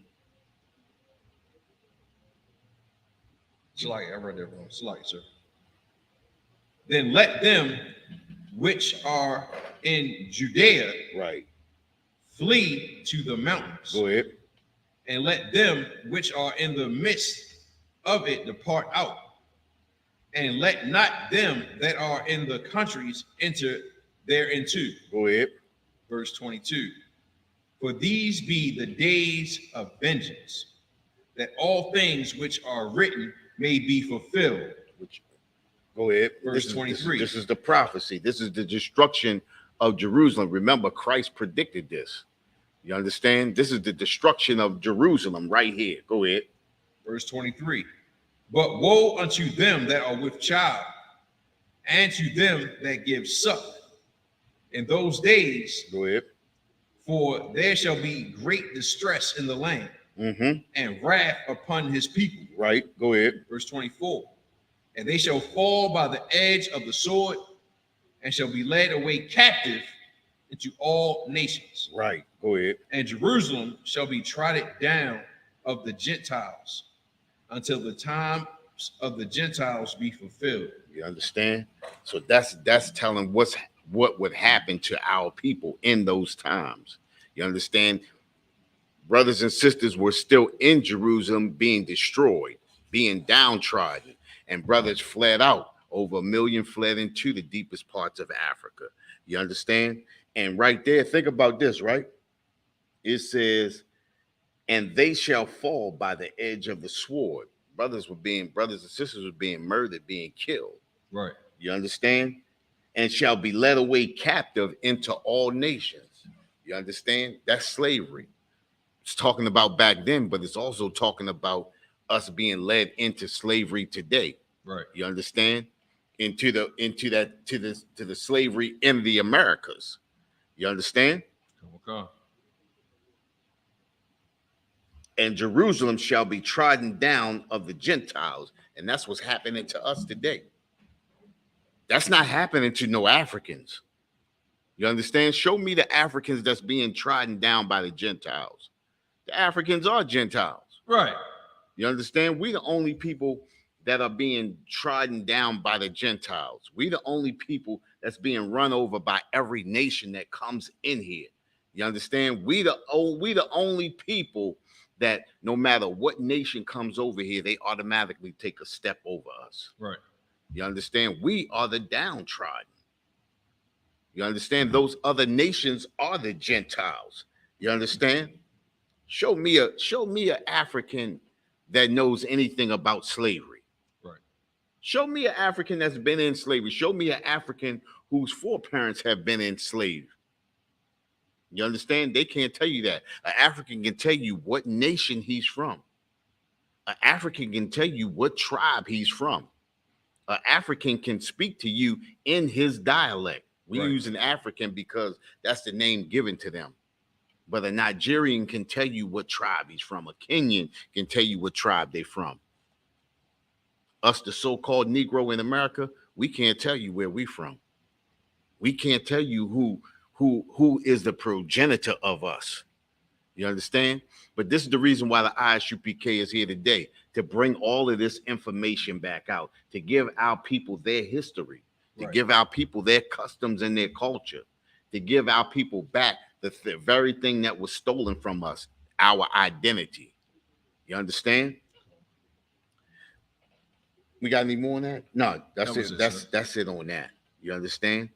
I read that wrong. Sir. Then let them which are in Judea, Right, flee to the mountains. Go ahead. And let them which are in the midst of it depart out. And let not them that are in the countries enter thereinto. Go ahead. Verse 22. For these be the days of vengeance, that all things which are written may be fulfilled. Go ahead. Verse 23. This is the prophecy. This is the destruction of Jerusalem. Remember, Christ predicted this. You understand? This is the destruction of Jerusalem right here. Go ahead. Verse 23. But woe unto them that are with child, and to them that give suck in those days. Go ahead. For there shall be great distress in the land, Mm-hmm. and wrath upon his people. Right. Go ahead. Verse 24. And they shall fall by the edge of the sword, and shall be led away captive into all nations. Right. Go ahead. And Jerusalem shall be trodden down of the Gentiles, until the time of the Gentiles be fulfilled. You understand? So that's telling what would happen to our people in those times. You understand? Brothers and sisters were still in Jerusalem being destroyed, being downtrodden, and brothers fled out. Over 1 million fled into the deepest parts of Africa. You understand? And right there, think about this, right? It says, and they shall fall by the edge of the sword. Brothers and sisters were being murdered, being killed. Right. You understand? And shall be led away captive into all nations. You understand? That's slavery. It's talking about back then, but it's also talking about us being led into slavery today. Right. You understand? Into the slavery in the Americas. You understand? Okay. And Jerusalem shall be trodden down of the Gentiles. And that's what's happening to us today. That's not happening to no Africans. You understand? Show me the Africans that's being trodden down by the Gentiles. The Africans are Gentiles. Right. You understand? We the only people that are being trodden down by the Gentiles. We the only people that's being run over by every nation that comes in here. You understand? We the only people that no matter what nation comes over here, they automatically take a step over us. Right. You understand? We are the downtrodden. You understand? Those other nations are the Gentiles. You understand? Show me an African that knows anything about slavery. Right. Show me an African that's been in slavery. Show me an African whose foreparents have been enslaved. You understand? They can't tell you that. An African can tell you what nation he's from. An African can tell you what tribe he's from. An African can speak to you in his dialect. We use an African because that's the name given to them. But a Nigerian can tell you what tribe he's from. A Kenyan can tell you what tribe they're from. Us, the so-called Negro in America, we can't tell you where we're from. We can't tell you who is the progenitor of us. You understand? But this is the reason why the ISUPK is here today, to bring all of this information back out, to give our people their history, to give our people their customs and their culture, to give our people back the very thing that was stolen from us, our identity. You understand? We got any more on that? No, that's it. That's it on that. You understand?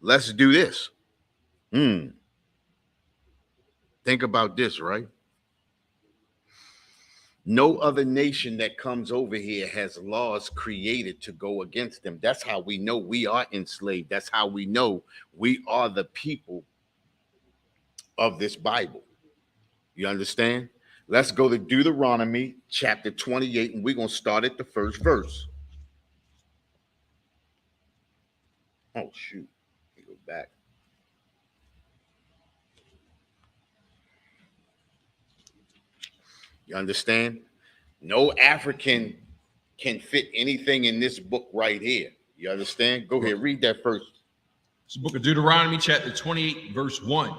Let's do this. Think about this, right? No other nation that comes over here has laws created to go against them. That's how we know we are enslaved. That's how we know we are the people of this Bible. You understand? Let's go to Deuteronomy chapter 28, and we're going to start at the first verse. Oh, shoot. Let me go back. You understand? No African can fit anything in this book right here. You understand? Go ahead, read that first. It's the book of Deuteronomy, chapter 28, verse 1.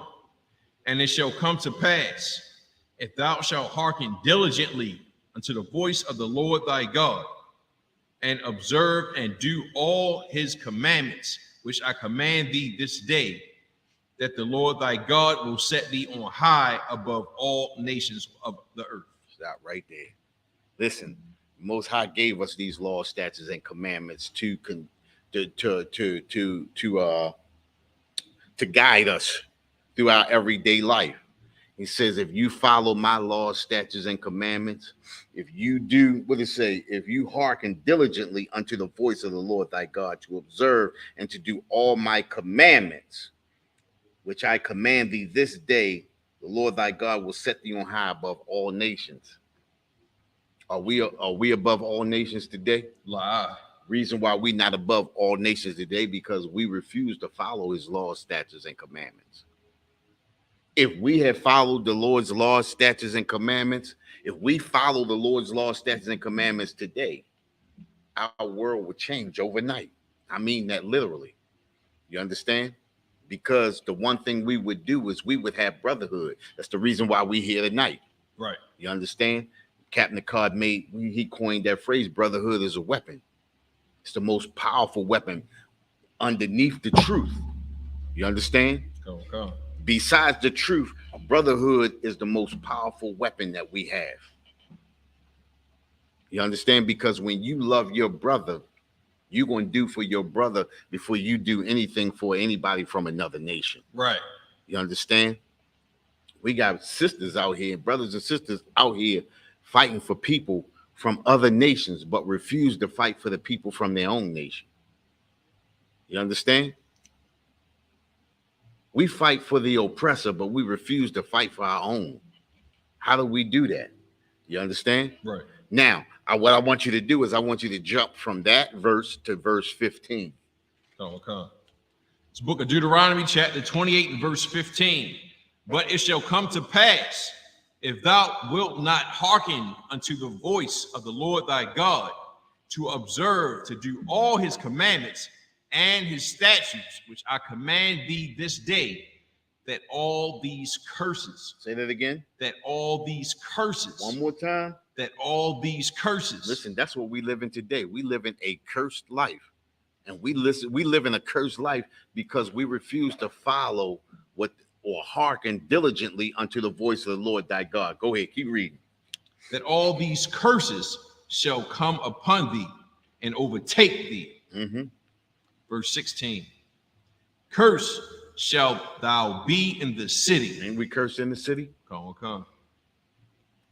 And it shall come to pass, if thou shalt hearken diligently unto the voice of the Lord thy God, and observe and do all his commandments, which I command thee this day, that the Lord thy God will set thee on high above all nations of the earth. Stop right there. Listen, Most High gave us these laws, statutes, and commandments to guide us through our everyday life. He says, if you follow my laws, statutes, and commandments, if you do, what does it say? If you hearken diligently unto the voice of the Lord thy God to observe and to do all my commandments, which I command thee this day, the Lord thy God will set thee on high above all nations. Are we above all nations today? Lie. Reason why we not above all nations today, because we refuse to follow his laws, statutes, and commandments. If we had followed the Lord's laws, statutes, and commandments, if we follow the Lord's laws, statutes, and commandments today, our world would change overnight. I mean that literally. You understand? Because the one thing we would do is we would have brotherhood. That's the reason why we here tonight. Right. You understand? Captain Picard he coined that phrase, brotherhood is a weapon. It's the most powerful weapon underneath the truth. You understand? Okay. Besides the truth, brotherhood is the most powerful weapon that we have. You understand? Because when you love your brother, you're going to do for your brother before you do anything for anybody from another nation. Right. You understand? We got sisters out here, brothers and sisters out here fighting for people from other nations, but refuse to fight for the people from their own nation. You understand? We fight for the oppressor, but we refuse to fight for our own. How do we do that? You understand? Right. Now, what I want you to do is I want you to jump from that verse to verse 15. Okay. It's the book of Deuteronomy, chapter 28, and verse 15. But it shall come to pass, if thou wilt not hearken unto the voice of the Lord thy God, to observe, to do all his commandments and his statutes, which I command thee this day, that all these curses. Say that again. That all these curses. One more time. That all these curses. Listen, that's what we live in today. We live in a cursed life. And we live in a cursed life because we refuse to follow or hearken diligently unto the voice of the Lord thy God. Go ahead, keep reading. That all these curses shall come upon thee and overtake thee. Verse 16. Curse shalt thou be in the city. Ain't we cursed in the city? Come.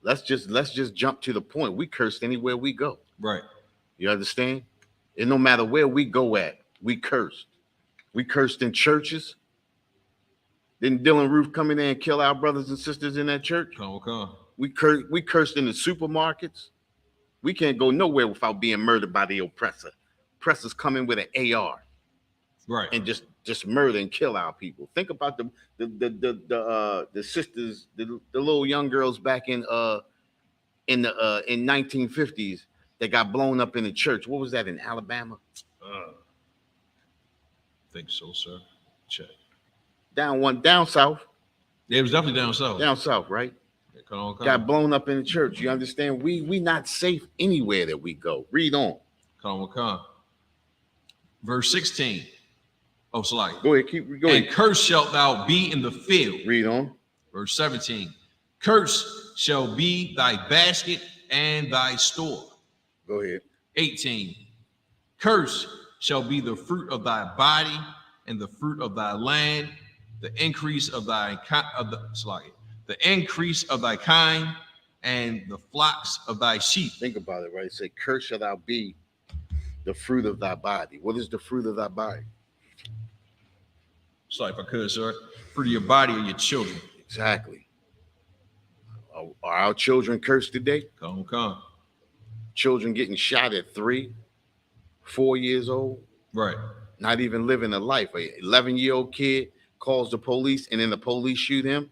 Let's just jump to the point. We cursed anywhere we go. Right. You understand? And no matter where we go at, we cursed. We cursed in churches. Didn't Dylan Roof come in there and kill our brothers and sisters in that church? Come. We cursed in the supermarkets. We can't go nowhere without being murdered by the oppressor. Oppressors come in with an AR. Right. And just murder and kill our people. Think about the sisters, the little young girls back in 1950s that got blown up in the church. What was that, in Alabama? I think so, sir. Check. Down south. Yeah, it was definitely down south. Down south, right? Yeah, come. Got blown up in the church. You understand? We not safe anywhere that we go. Read on. Come. Verse 16. Oh, sorry. Go ahead. Go ahead. And curse shalt thou be in the field. Read on. Verse 17. Curse shall be thy basket and thy store. Go ahead. 18. Curse shall be the fruit of thy body and the fruit of thy land, the increase of thy the increase of thy kind, and the flocks of thy sheep. Think about it, right? Say, cursed shall thou be the fruit of thy body. What is the fruit of thy body? So if I could, sir, fruit of your body or your children. Exactly. Are our children cursed today? Come. Children getting shot at 3, 4 years old, Right. not even living a life. A 11-year-old kid calls the police and then the police shoot him.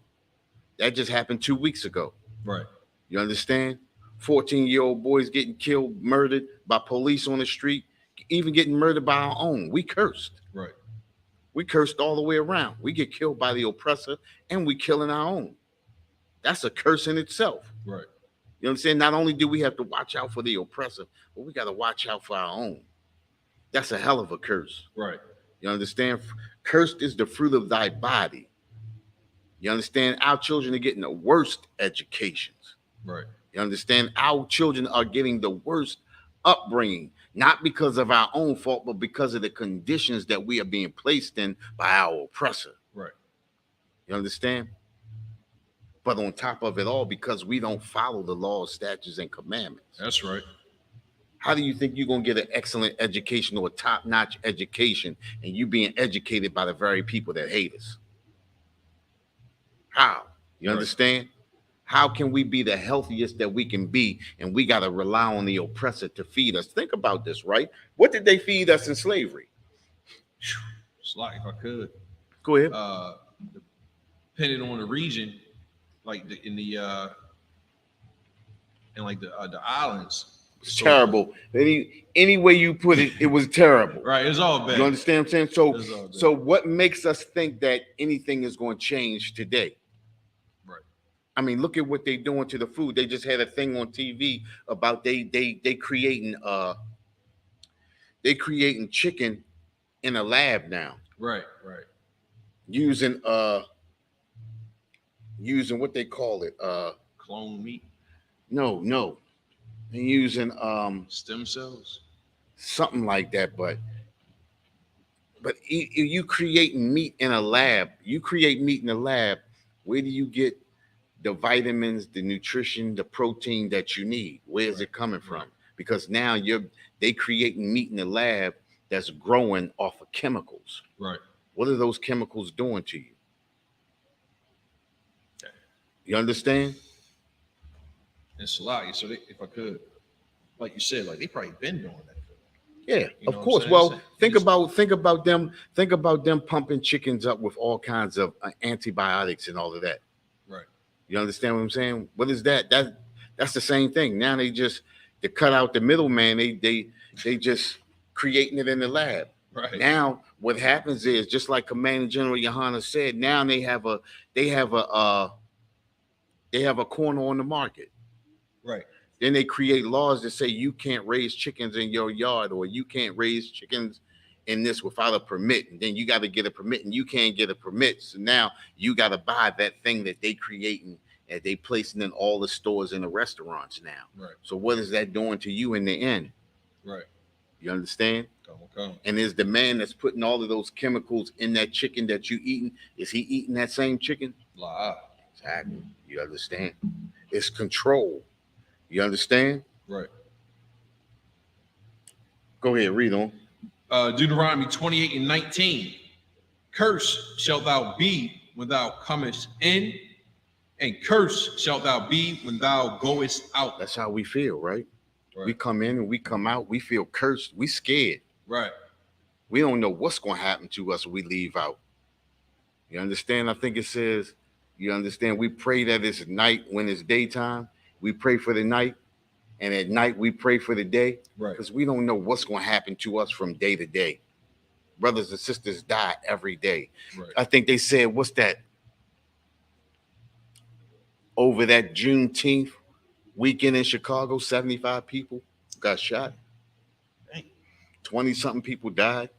That just happened 2 weeks ago. Right. You understand? 14-year-old boys getting killed, murdered by police on the street, even getting murdered by our own. We cursed. Right. We cursed all the way around. We get killed by the oppressor and we killing our own. That's a curse in itself. Right. You know what I'm saying? Not only do we have to watch out for the oppressor, but we got to watch out for our own. That's a hell of a curse. Right. You understand? Cursed is the fruit of thy body. You understand? Our children are getting the worst educations. Right. You understand? Our children are getting the worst upbringing, not because of our own fault, but because of the conditions that we are being placed in by our oppressor. Right. You understand? But on top of it all, because we don't follow the laws, statutes, and commandments. That's right. How do you think you're going to get an excellent education or a top-notch education and you being educated by the very people that hate us? How? You understand? How can we be the healthiest that we can be and we got to rely on the oppressor to feed us? Think about this, right? What did they feed us in slavery? It's like if I could. Go ahead. Depending on the region, like in the islands. It's terrible. Any way you put it, it was terrible. Right, it's all bad. You understand what I'm saying? So what makes us think that anything is going to change today? Right. I mean, look at what they're doing to the food. They just had a thing on TV about they creating chicken in a lab now. Right. Using what they call it, clone meat. No. They're using stem cells. Something like that, but you creating meat in a lab. You create meat in a lab. Where do you get the vitamins, the nutrition, the protein that you need? Where is it coming from? Because now they creating meat in the lab that's growing off of chemicals. Right. What are those chemicals doing to you? You understand? And Salaya, so if I could, like you said, like they probably been doing that. Yeah, of course. Well, think about them pumping chickens up with all kinds of antibiotics and all of that. Right. You understand what I'm saying? What is that? That's the same thing. Now they cut out the middleman. They just creating it in the lab. Right. Now what happens is, just like Commander General Yohana said, now they have a corner on the market. Right. Then they create laws that say you can't raise chickens in your yard, or you can't raise chickens in this without a permit. And then you got to get a permit, and you can't get a permit. So now you got to buy that thing that they creating and they placing in all the stores and the restaurants now. Right. So what is that doing to you in the end? Right. You understand? Come. And is the man that's putting all of those chemicals in that chicken that you eating, is he eating that same chicken? La. Exactly. You understand? It's control. You understand? Right. Go ahead, read on. Deuteronomy 28:19. Cursed shalt thou be when thou comest in, and cursed shalt thou be when thou goest out. That's how we feel, right? We come in and we come out. We feel cursed. We scared. Right. We don't know what's going to happen to us when we leave out. You understand? I think it says, you understand, we pray that it's night when it's daytime. We pray for the night, and at night we pray for the day. Right. Because we don't know what's going to happen to us from day to day. Brothers and sisters die every day. Right. I think they said, what's that? Over that Juneteenth weekend in Chicago, 75 people got shot. 20-something people died.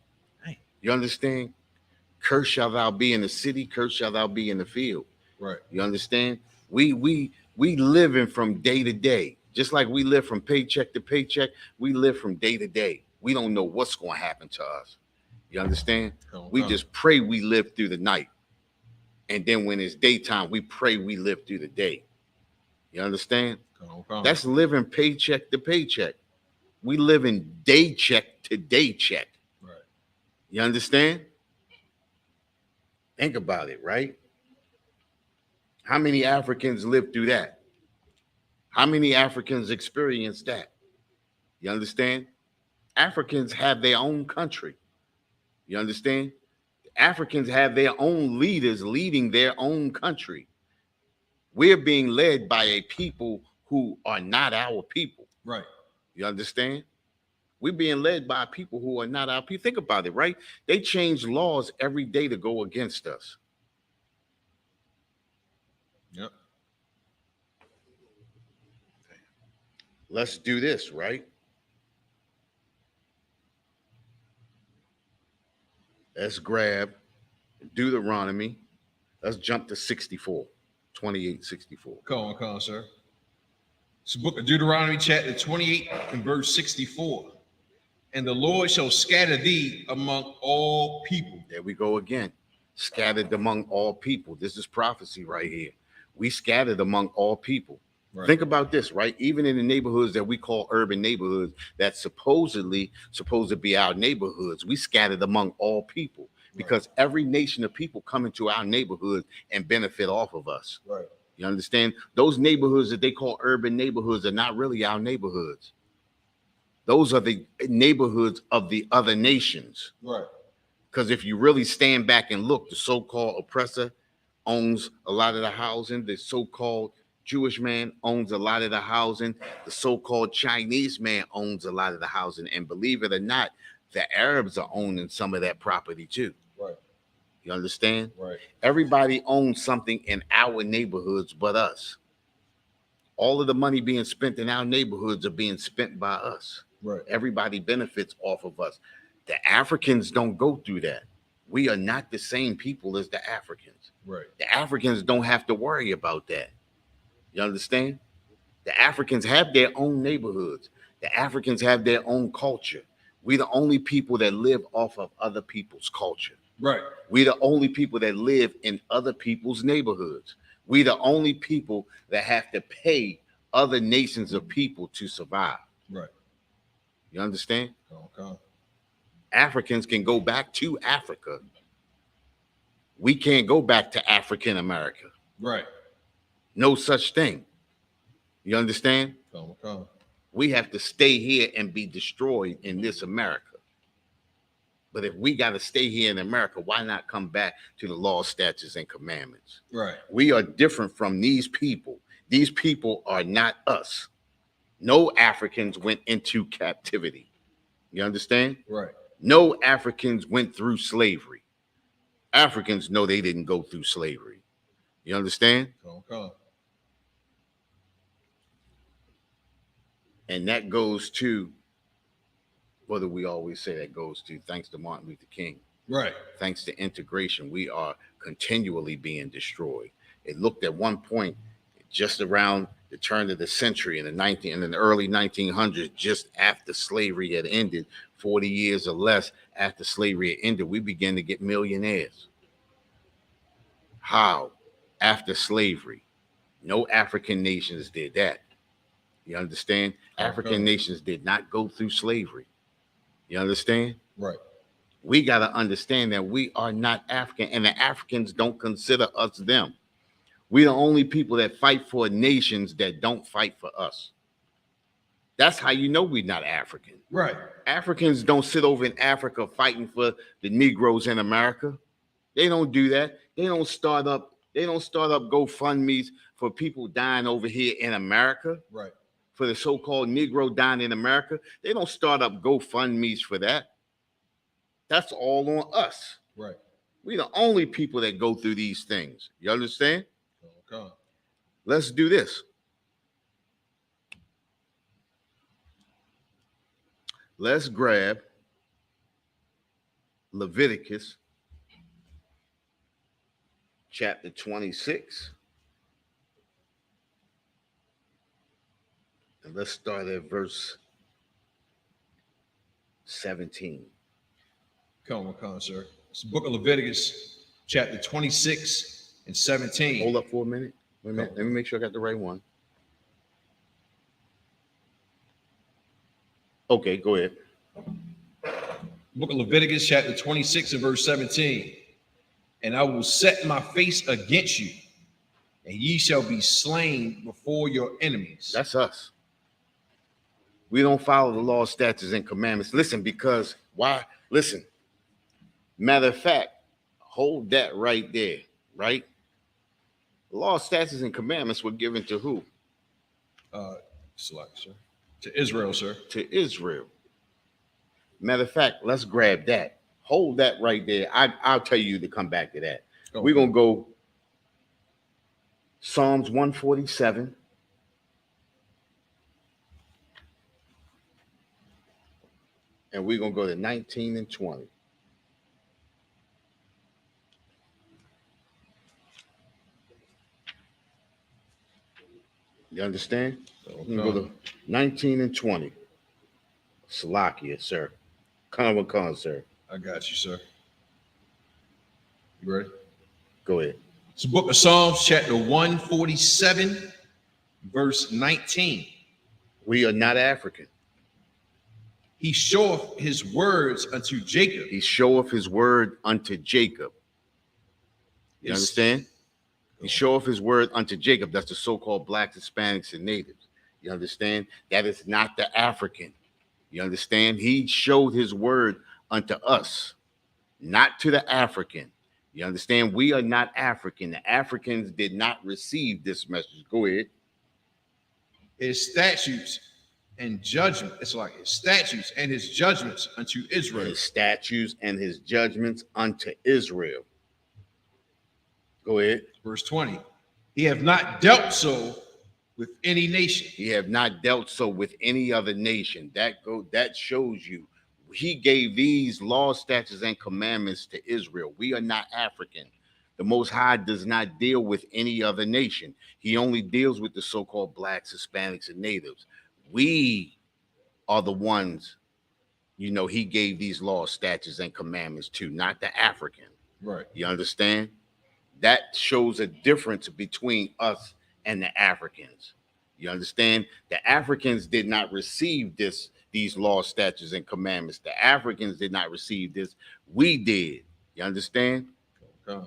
Dang. You understand? Cursed shall thou be in the city, cursed shall thou be in the field. Right. You understand? We living from day to day. Just like we live from paycheck to paycheck, we live from day to day. We don't know what's going to happen to us. You understand? Come, We come. just pray we live through the night. And then when it's daytime, we pray we live through the day. You understand? Come, come. That's living paycheck to paycheck. We live in day check to day check. Right. You understand? Think about it, right? How many Africans live through that? How many Africans experience that? You understand? Africans have their own country. You understand? Africans have their own leaders leading their own country. We're being led by a people who are not our people. Right. You understand? We're being led by people who are not our people. Think about it, right? They change laws every day to go against us. Yep. Let's do this, right? Let's grab Deuteronomy. Let's jump to 64, 28:64. Come, sir. It's the book of Deuteronomy, chapter 28, and verse 64. And the Lord shall scatter thee among all people. There we go again. Scattered among all people. This is prophecy right here. We scattered among all people. Right. Think about this, right? Even in the neighborhoods that we call urban neighborhoods, that supposedly supposed to be our neighborhoods, we scattered among all people because every nation of people come into our neighborhoods and benefit off of us. Right. You understand? Those neighborhoods that they call urban neighborhoods are not really our neighborhoods. Those are the neighborhoods of the other nations. Right. Because if you really stand back and look, the so-called oppressor owns a lot of the housing. The so-called Jewish man owns a lot of the housing. The so-called Chinese man owns a lot of the housing. And believe it or not, the Arabs are owning some of that property too. Right. You understand? Right. Everybody owns something in our neighborhoods but us. All of the money being spent in our neighborhoods are being spent by us. Right. Everybody benefits off of us. The Africans don't go through that. We are not the same people as the Africans. Right. The Africans don't have to worry about that. You understand? The Africans have their own neighborhoods. The Africans have their own culture. We're the only people that live off of other people's culture. Right. We're the only people that live in other people's neighborhoods. We're the only people that have to pay other nations of people to survive. Right. You understand? Come. Africans can go back to Africa. We can't go back to African America. Right. No such thing. You understand? Come. We have to stay here and be destroyed in this America. But if we got to stay here in America, why not come back to the law, statutes, and commandments? Right. We are different from these people. These people are not us. No Africans went into captivity. You understand? Right. No Africans went through slavery. Africans know they didn't go through slavery. You understand? Come. And that goes to, what do we always say that goes to? Thanks to Martin Luther King. Right. Thanks to integration, we are continually being destroyed. It looked at one point, just around the turn of the century in the early 1900s, just after slavery had ended, 40 years or less after slavery had ended, we began to get millionaires. How? After slavery. No African nations did that. You understand? African nations did not go through slavery. You understand? Right. We got to understand that we are not African, and the Africans don't consider us them. We're the only people that fight for nations that don't fight for us. That's how you know we're not African. Right. Africans don't sit over in Africa fighting for the Negroes in America. They don't do that. They don't start up GoFundMe's for people dying over here in America. Right. For the so-called Negro dying in America. They don't start up GoFundMe's for that. That's all on us. Right. We're the only people that go through these things. You understand? Come. Let's do this. Let's grab Leviticus chapter 26. And let's start at verse 17. Come on, sir. It's the book of Leviticus, chapter 26 and 17. Hold up for a minute. Wait a minute. Let me make sure I got the right one. Okay, go ahead. Book of Leviticus, chapter 26 and verse 17. And I will set my face against you, and ye shall be slain before your enemies. That's us. We don't follow the law, statutes, and commandments. Listen, because why? Listen. Matter of fact, hold that right there, right? The law, statutes, and commandments were given to who? Select, sir. To Israel, sir. To Israel. Matter of fact, let's grab that. Hold that right there. I'll tell you to come back to that. Okay. We're going to go Psalms 147. And we're going to go to 19 and 20. You understand? We're going to go to 19 and 20. Salakia, sir. Come on, sir. I got you, sir. You ready? Go ahead. It's the book of Psalms, chapter 147, verse 19. We are not African. He showeth his words unto Jacob. He showeth his word unto Jacob. You Yes. understand? He showeth his word unto Jacob. That's the so-called blacks, Hispanics, and natives. You understand? That is not the African. You understand? He showed his word unto us, not to the African. You understand? We are not African. The Africans did not receive this message. Go ahead. His statutes and judgment. It's like his statutes and his judgments unto Israel. His statutes and his judgments unto Israel. Go ahead. Verse 20. He have not dealt so with any nation. He have not dealt so with any other nation. That shows you he gave these laws, statutes, and commandments to Israel. We are not African. The Most High does not deal with any other nation. He only deals with the so-called blacks, Hispanics, and natives. We are the ones, he gave these laws, statutes, and commandments to, not the African. Right. You understand? That shows a difference between us and the Africans. You understand? The Africans did not receive these laws, statutes, and commandments. The Africans did not receive this. We did. You understand? Okay.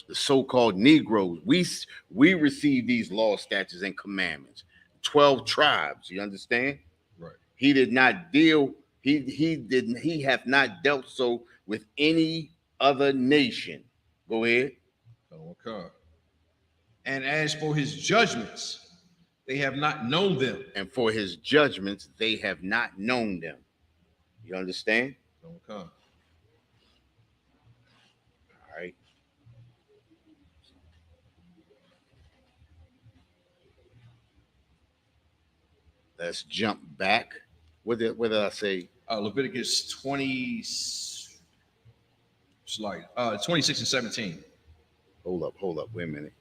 The so-called Negroes, we received these laws, statutes, and commandments. 12 tribes. You understand? Right. He did not deal. He hath not dealt so with any other nation. Go ahead. Okay. And as for his judgments, they have not known them. And for his judgments, they have not known them. You understand? Okay. All right. Let's jump back. What did I say? Leviticus 20, 26 and 17. Hold up. Wait a minute.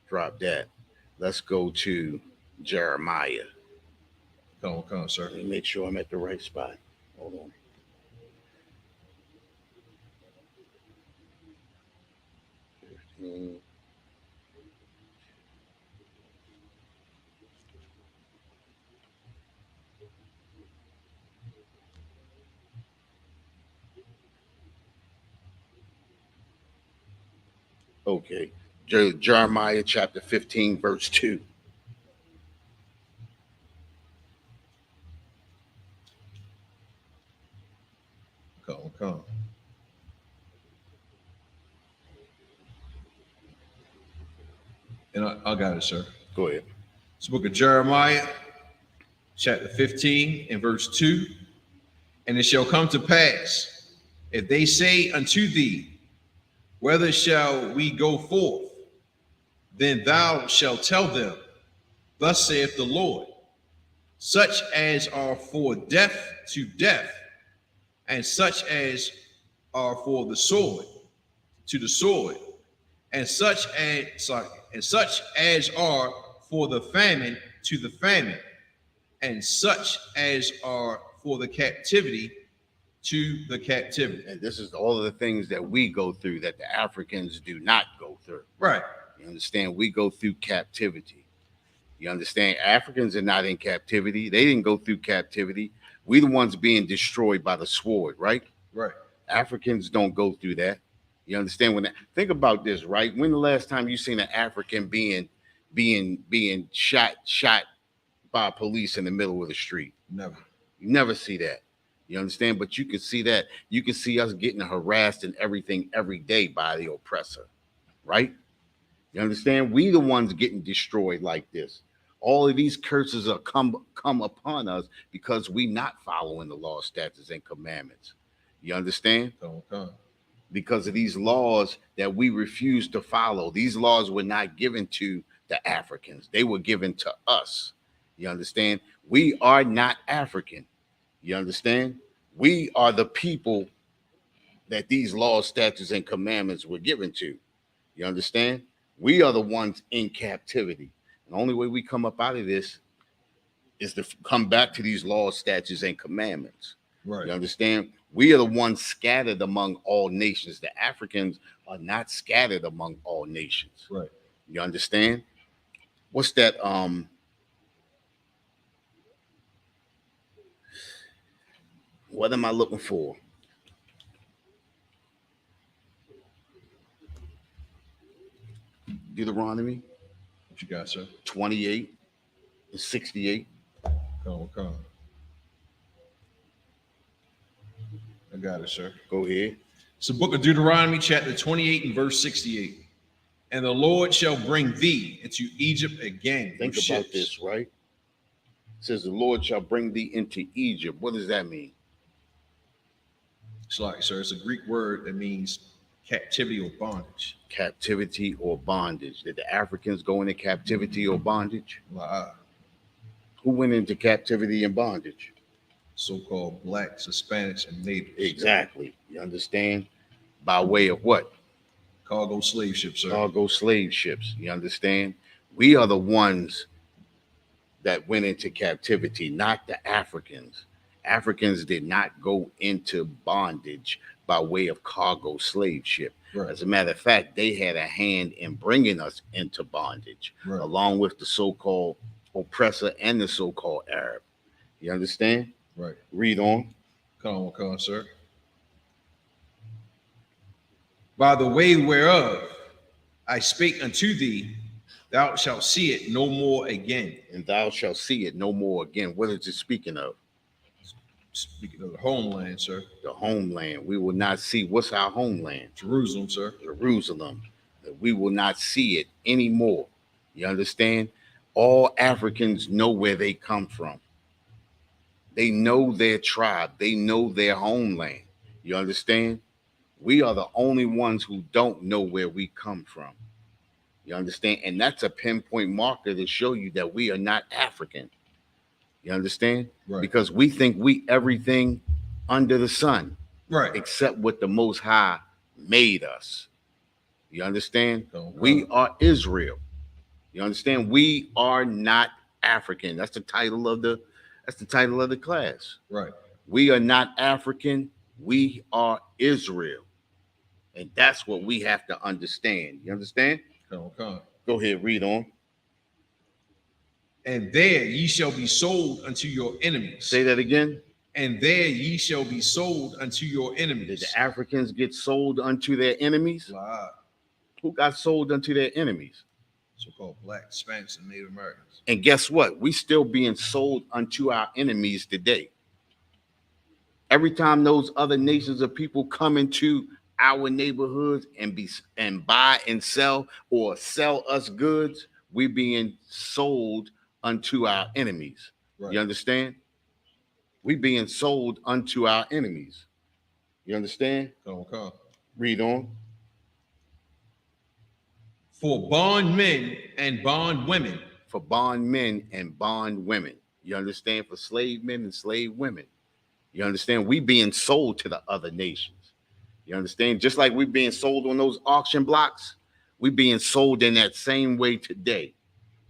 Drop that. Let's go to Jeremiah. Come on, sir. Let me make sure I'm at the right spot. Hold on. Okay. Jeremiah chapter 15, verse 2. Come. And I got it, sir. Go ahead. It's the book of Jeremiah, chapter 15 and verse 2. And it shall come to pass, if they say unto thee, whither shall we go forth? Then thou shalt tell them, thus saith the Lord, such as are for death to death, and such as are for the sword to the sword, and such as are for the famine to the famine, and such as are for the captivity to the captivity. And this is all of the things that we go through that the Africans do not go through. Right. You understand? We go through captivity. You understand? Africans are not in captivity. They didn't go through captivity. We the ones being destroyed by the sword, right? Right. Africans don't go through that. You understand? Think about this, right? When the last time you seen an African being shot by police in the middle of the street? Never. You never see that. You understand? But you can see that. You can see us getting harassed and everything every day by the oppressor, right? You understand? We the ones getting destroyed like this. All of these curses are come upon us because we not following the law, statutes, and commandments. You understand? Okay. Because of these laws that we refuse to follow. These laws were not given to the Africans. They were given to us. You understand? We are not African. You understand? We are the people that these laws, statutes, and commandments were given to. You understand? We are the ones in captivity. The only way we come up out of this is to come back to these laws, statutes, and commandments. Right. You understand? We are the ones scattered among all nations. The Africans are not scattered among all nations. Right. You understand? What's that? What am I looking for? Deuteronomy What you got, sir? 28 and 68. Okay. I got it, sir. Go ahead. It's the book of Deuteronomy, chapter 28 and verse 68. And the Lord shall bring thee into Egypt again. Think with about ships. this, right? It says the Lord shall bring thee into Egypt. What does that mean? It's like, sir, it's a Greek word that means captivity or bondage. Captivity or bondage. Did the Africans go into captivity or bondage? Who went into captivity and bondage? So-called blacks, Hispanics, and natives. Exactly. You understand? By way of what? Cargo slave ships, sir. Cargo slave ships. You understand? We are the ones that went into captivity, not the Africans. Africans did not go into bondage by way of cargo slave ship. Right. As a matter of fact, they had a hand in bringing us into bondage, Right. along with the so-called oppressor and the so-called Arab. You understand? Right. Read on. Come on, sir. By the way whereof I spake unto thee, thou shalt see it no more again. And thou shalt see it no more again. What is it speaking of? Speaking of the homeland, sir. The homeland. We will not see. What's our homeland? Jerusalem, sir. Jerusalem. We will not see it anymore. You understand? All Africans know where they come from. They know their tribe. They know their homeland. You understand? We are the only ones who don't know where we come from. You understand? And that's a pinpoint marker to show you that we are not African. You understand? Right. Because we think we everything under the sun. Right. Except what the Most High made us. You understand? Okay. We are Israel. You understand? We are not African. That's the title of the class. Right. We are not African. We are Israel. And that's what we have to understand. You understand? Okay. Go ahead, read on. And there ye shall be sold unto your enemies. Say that again. And there ye shall be sold unto your enemies. Did the Africans get sold unto their enemies? Wow. Who got sold unto their enemies? So-called black, Hispanics, and Native Americans. And guess what? We still being sold unto our enemies today. Every time those other nations of people come into our neighborhoods and buy and sell or sell us goods, we being sold unto our enemies. Right. You understand? We being sold unto our enemies. You understand? Okay. Read on. For bondmen and bondwomen. For bondmen and bondwomen. You understand? For slave men and slave women. You understand? We being sold to the other nations. You understand? Just like we being sold on those auction blocks, we being sold in that same way today.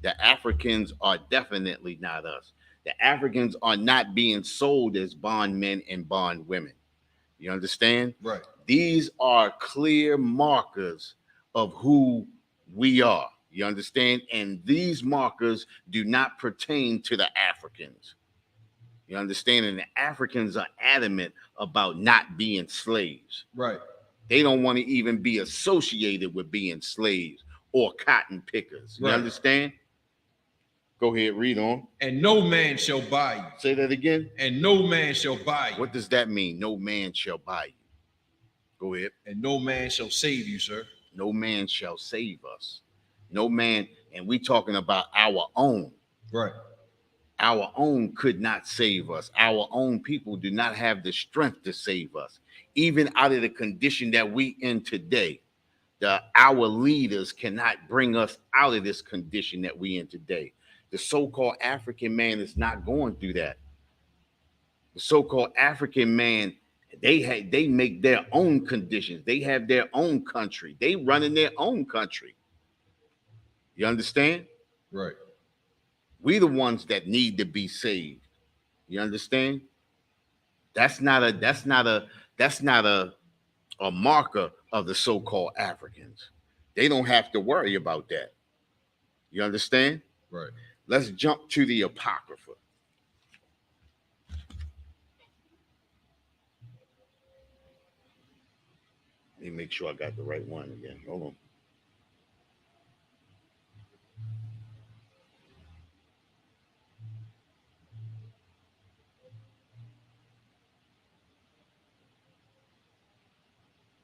The Africans are definitely not us. The Africans are not being sold as bondmen and bondwomen. You understand? Right. These are clear markers of who we are. You understand? And these markers do not pertain to the Africans. You understand? And the Africans are adamant about not being slaves. Right. They don't want to even be associated with being slaves or cotton pickers. You Right. understand? Go ahead, read on. And no man shall buy you. Say that again. And no man shall buy you. What does that mean? No man shall buy you. Go ahead. And no man shall save you, sir. No man shall save us. No man, and we talking about our own. Right. Our own could not save us. Our own people do not have the strength to save us. Even out of the condition that we in today, our leaders cannot bring us out of this condition that we in today. The so-called African man is not going through that. The so-called African man, they make their own conditions. They have their own country. They run in their own country. You understand? Right. We the ones that need to be saved. You understand? That's not a marker of the so-called Africans. They don't have to worry about that. You understand? Right. Let's jump to the Apocrypha. Let me make sure I got the right one again. Hold on.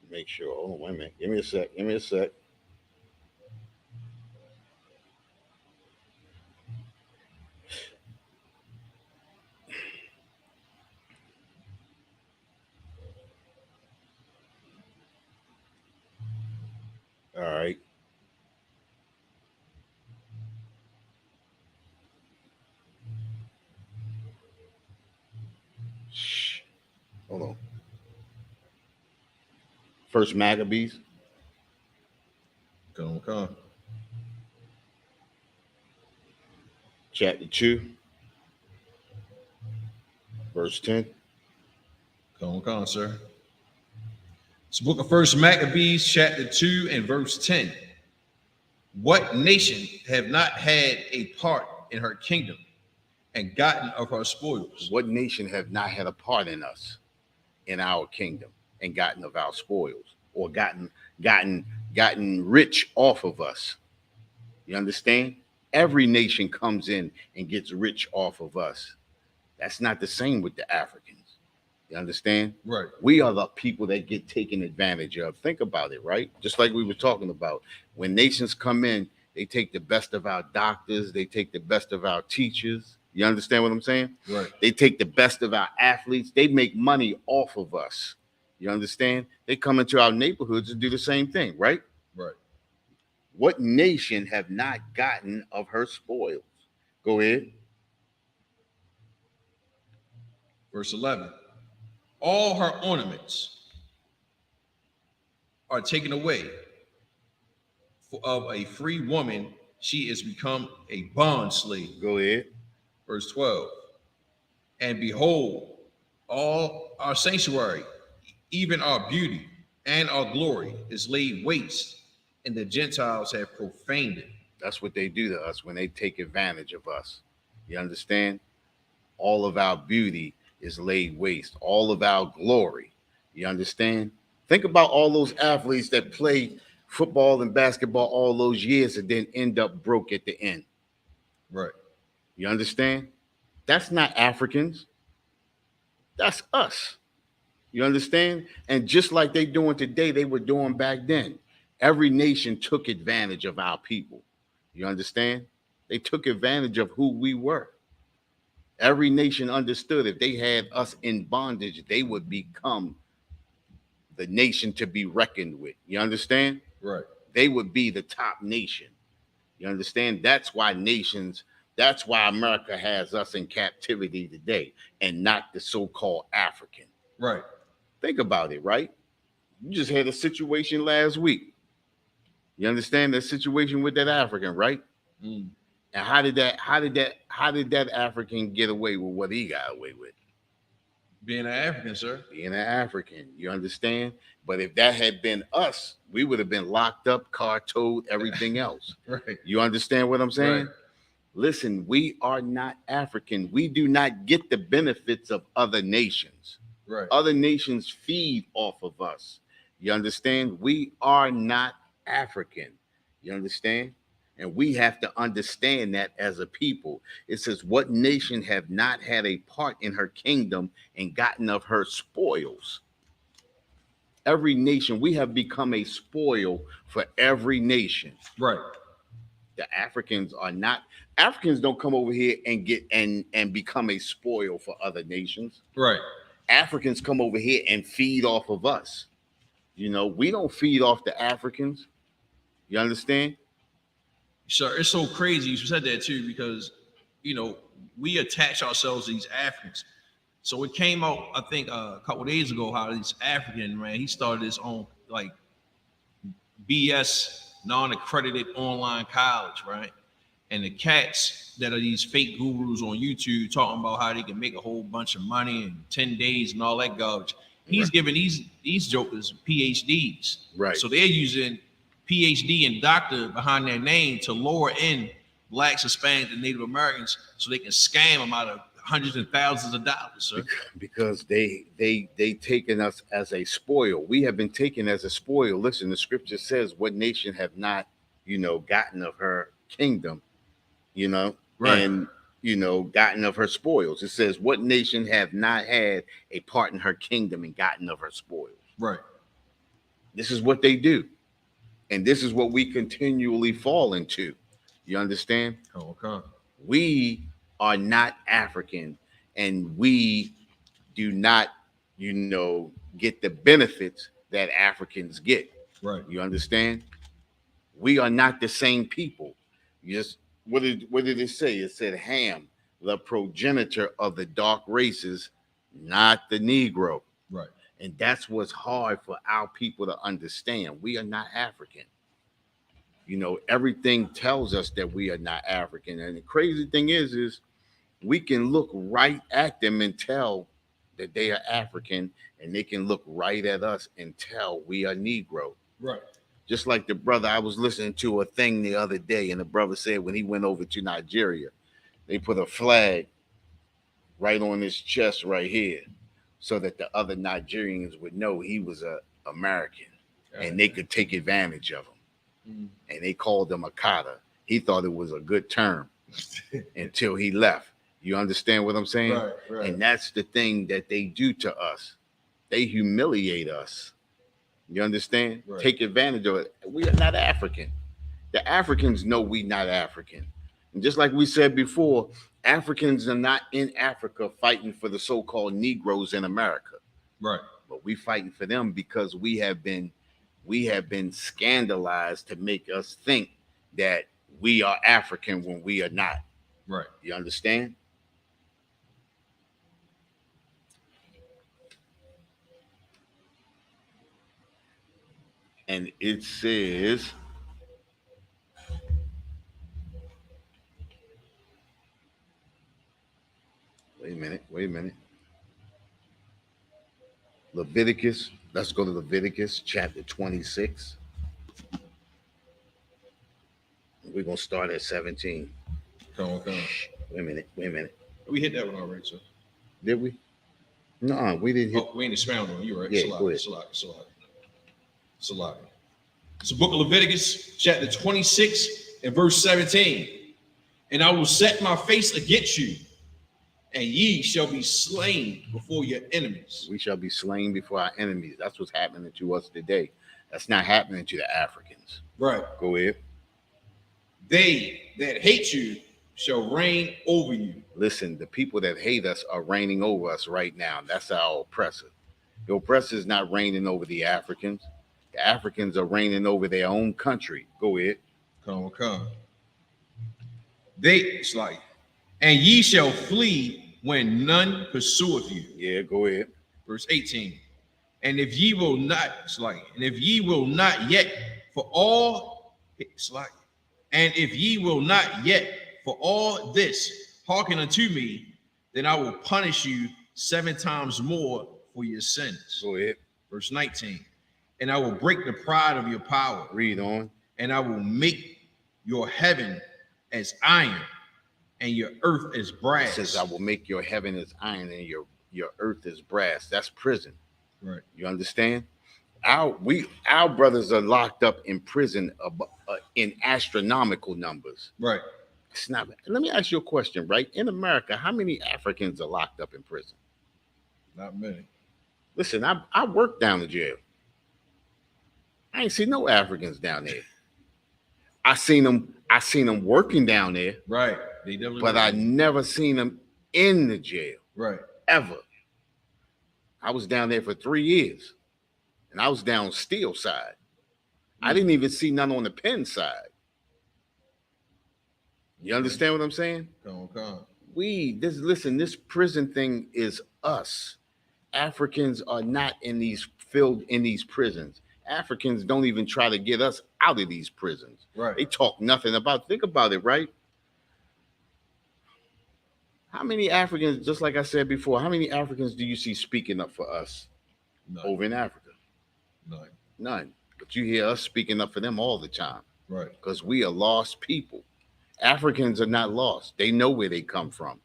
Make sure. Hold on, wait a minute. Give me a sec. Give me a sec. All right. Shh. Hold on. First Maccabees. Come on. Chapter 2. Verse 10. Come on, sir. It's the book of First Maccabees, chapter 2 and verse 10. What nation have not had a part in her kingdom and gotten of her spoils? What nation have not had a part in us, in our kingdom, and gotten of our spoils, or gotten rich off of us? You understand? Every nation comes in and gets rich off of us. That's not the same with the Africans. You understand? Right. We are the people that get taken advantage of. Think about it, right? Just like we were talking about. When nations come in, they take the best of our doctors. They take the best of our teachers. You understand what I'm saying? Right. They take the best of our athletes. They make money off of us. You understand? They come into our neighborhoods and do the same thing, right? Right. What nation have not gotten of her spoils? Go ahead. Verse 11. All her ornaments are taken away. For of a free woman, she is become a bond slave. Go ahead. Verse 12. And behold, all our sanctuary, even our beauty and our glory, is laid waste, and the Gentiles have profaned it. That's what they do to us when they take advantage of us. You understand? All of our beauty is laid waste. All of our glory. You understand? Think about all those athletes that play football and basketball all those years and then end up broke at the end. Right. You understand? That's not Africans. That's us. You understand? And just like they doing today, they were doing back then. Every nation took advantage of our people. You understand? They took advantage of who we were. Every nation understood if they had us in bondage, they would become the nation to be reckoned with. You understand? Right. They would be the top nation. You understand? That's why America has us in captivity today and not the so-called African. Right. Think about it, right? You just had a situation last week. You understand that situation with that African, right? Mm. And how did that African get away with what he got away with? Being an African, sir. being an African. You understand? But if that had been us, we would have been locked up, car towed, everything else. Right. You understand what I'm saying? Right. Listen, we are not African. We do not get the benefits of other nations. Right. Other nations feed off of us. You understand? We are not African. You understand? And we have to understand that as a people. It says, what nation have not had a part in her kingdom and gotten of her spoils? Every nation, we have become a spoil for every nation. Right. The Africans are not. Africans don't come over here and get and become a spoil for other nations. Right. Africans come over here and feed off of us. You know, we don't feed off the Africans. You understand? Sir, it's so crazy you said that too, because you know we attach ourselves to these Africans. So it came out, I think, a couple of days ago, how this African man, he started his own like BS non-accredited online college, right? And the cats that are these fake gurus on YouTube talking about how they can make a whole bunch of money in 10 days and all that garbage. He's Right. giving these jokers PhDs. Right. So they're using PhD and doctor behind their name to lure in blacks, Hispanics, and Native Americans so they can scam them out of hundreds and thousands of dollars, sir. Because they taken us as a spoil. We have been taken as a spoil. Listen, the scripture says, what nation have not, gotten of her kingdom, Right. and gotten of her spoils. It says, what nation have not had a part in her kingdom and gotten of her spoils? Right. This is what they do. And this is what we continually fall into. You understand? Oh, okay. We are not African, and we do not, get the benefits that Africans get. Right. You understand? We are not the same people. You just what did it say? It said Ham, the progenitor of the dark races, not the Negro. Right. And that's what's hard for our people to understand. We are not African. Everything tells us that we are not African. And the crazy thing is we can look right at them and tell that they are African, and they can look right at us and tell we are Negro. Right. Just like the brother, I was listening to a thing the other day, and the brother said when he went over to Nigeria, they put a flag right on his chest right here so that the other Nigerians would know he was a American, and they could take advantage of him. And they called him Akata. He thought it was a good term until he left. You understand what I'm saying? Right, right. And that's the thing that they do to us. They humiliate us. You understand? Right. Take advantage of it. We are not African. The Africans know we not African. And just like we said before, Africans are not in Africa fighting for the so-called Negroes in America. Right. But we fighting for them because we have been scandalized to make us think that we are African when we are not. Right. You understand? And it says, wait a minute. Leviticus, let's go to Leviticus chapter 26. We're going to start at 17. Come on. Wait a minute. We hit that one already, sir. Did we? No, we didn't hit. Oh, we ain't expounding on you, right? Yeah, go ahead. Salaki. It's the book of Leviticus, chapter 26 and verse 17. And I will set my face against you, and ye shall be slain before your enemies. We shall be slain before our enemies. That's what's happening to us today. That's not happening to the Africans. Right. Go ahead. They that hate you shall reign over you. Listen, the people that hate us are reigning over us right now. That's our oppressor. The oppressor is not reigning over the Africans. The Africans are reigning over their own country. Go ahead. Come. It's like, and ye shall flee when none pursueth you. Yeah, go ahead. Verse 18. And if ye will not, and if ye will not yet for all, and if ye will not yet for all this hearken unto me, then I will punish you 7 times more for your sins. Go ahead. Verse 19. And I will break the pride of your power. Read on. And I will make your heaven as iron and your earth as brass. It says, I will make your heaven as iron and your earth as brass. That's prison. Right. You understand? Our brothers are locked up in prison in astronomical numbers. Right. It's not. Let me ask you a question, right? In America, how many Africans are locked up in prison? Not many. Listen, I worked down the jail. I ain't seen no Africans down there. I seen them working down there. Right. They definitely. But I never seen them in the jail. Right. Ever. I was down there for 3 years, and I was down Steel side. I didn't even see none on the Penn side. You understand what I'm saying? Come on. Listen, this prison thing is us. Africans are not filled in these prisons. Africans don't even try to get us out of these prisons. Right. They talk nothing about. Think about it, right? How many Africans, just like I said before, how many Africans do you see speaking up for us over in Africa? None. But you hear us speaking up for them all the time. Right. Because we are lost people. Africans are not lost. They know where they come from.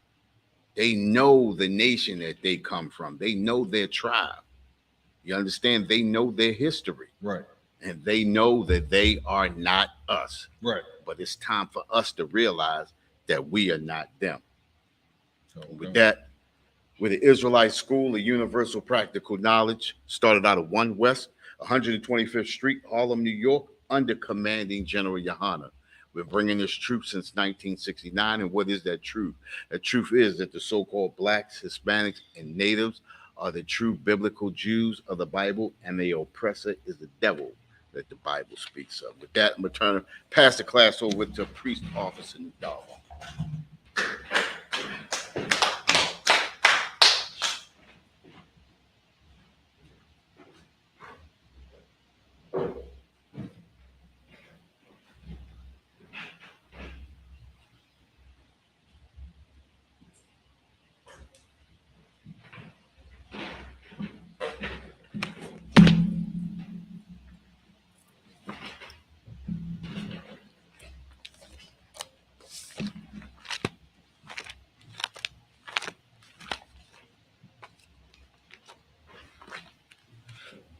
They know the nation that they come from. They know their tribe. You understand? They know their history. Right. And they know that they are not us. Right. But it's time for us to realize that we are not them. Okay. With that, with the Israelite School of Universal Practical Knowledge, started out of 1 West, 125th Street, Harlem, New York, under commanding General Yohana. We're bringing this truth since 1969. And what is that truth? The truth is that the so-called blacks, Hispanics, and natives are the true biblical Jews of the Bible, and the oppressor is the devil that the Bible speaks of. With that, I'm going to pass the class over to Priest Officer Nadal.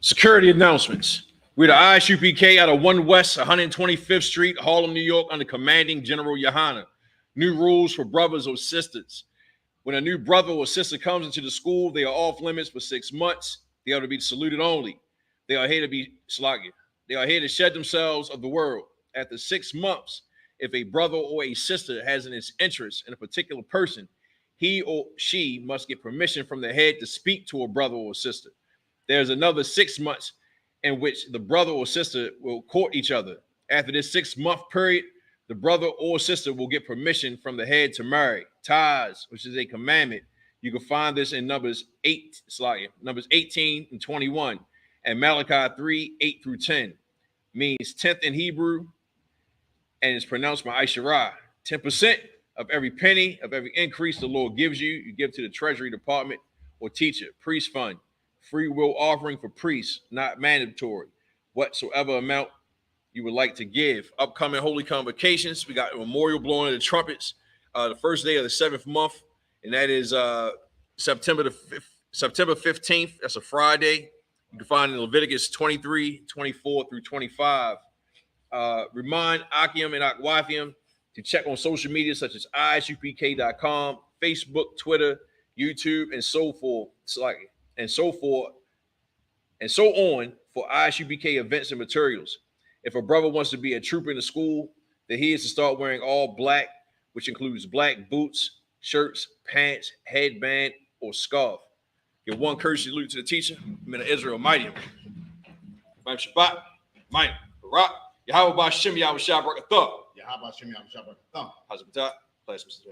Security announcements. We're the ISUPK out of 1 West, 125th Street, Harlem, New York, under commanding General Yohana. New rules for brothers or sisters. When a new brother or sister comes into the school, they are off limits for 6 months. They are to be saluted only. They are here to be sluggish. They are here to shed themselves of the world. After 6 months, if a brother or a sister has an interest in a particular person, he or she must get permission from the head to speak to a brother or sister. There's another 6 months in which the brother or sister will court each other. After this 6-month period, the brother or sister will get permission from the head to marry. Ties, which is a commandment. You can find this in Numbers 18 and 21, and Malachi 3, 8 through 10. Means 10th in Hebrew, and it's pronounced by Aisharah. 10% of every penny of every increase the Lord gives you, you give to the Treasury Department or teacher, priest fund. Free will offering for priests, not mandatory. Whatsoever amount you would like to give. Upcoming holy convocations. We got a memorial blowing of the trumpets the first day of the 7th month, and that is September 15th. That's a Friday. You can find it in Leviticus 23, 24 through 25. Remind Akim and Akwathiam to check on social media such as isupk.com, Facebook, Twitter, YouTube, and so forth. And so on for ISUPK events and materials. If a brother wants to be a trooper in the school, then he is to start wearing all black, which includes black boots, shirts, pants, headband, or scarf. Give one courtesy salute to the teacher, men of Israel, mighty. Bam Shabbat, mighty, Barak, Yahweh Bashem, Yahweh Shabbat, Yahweh Bashem, Yahweh Shabbat, Hazabata, class Mr.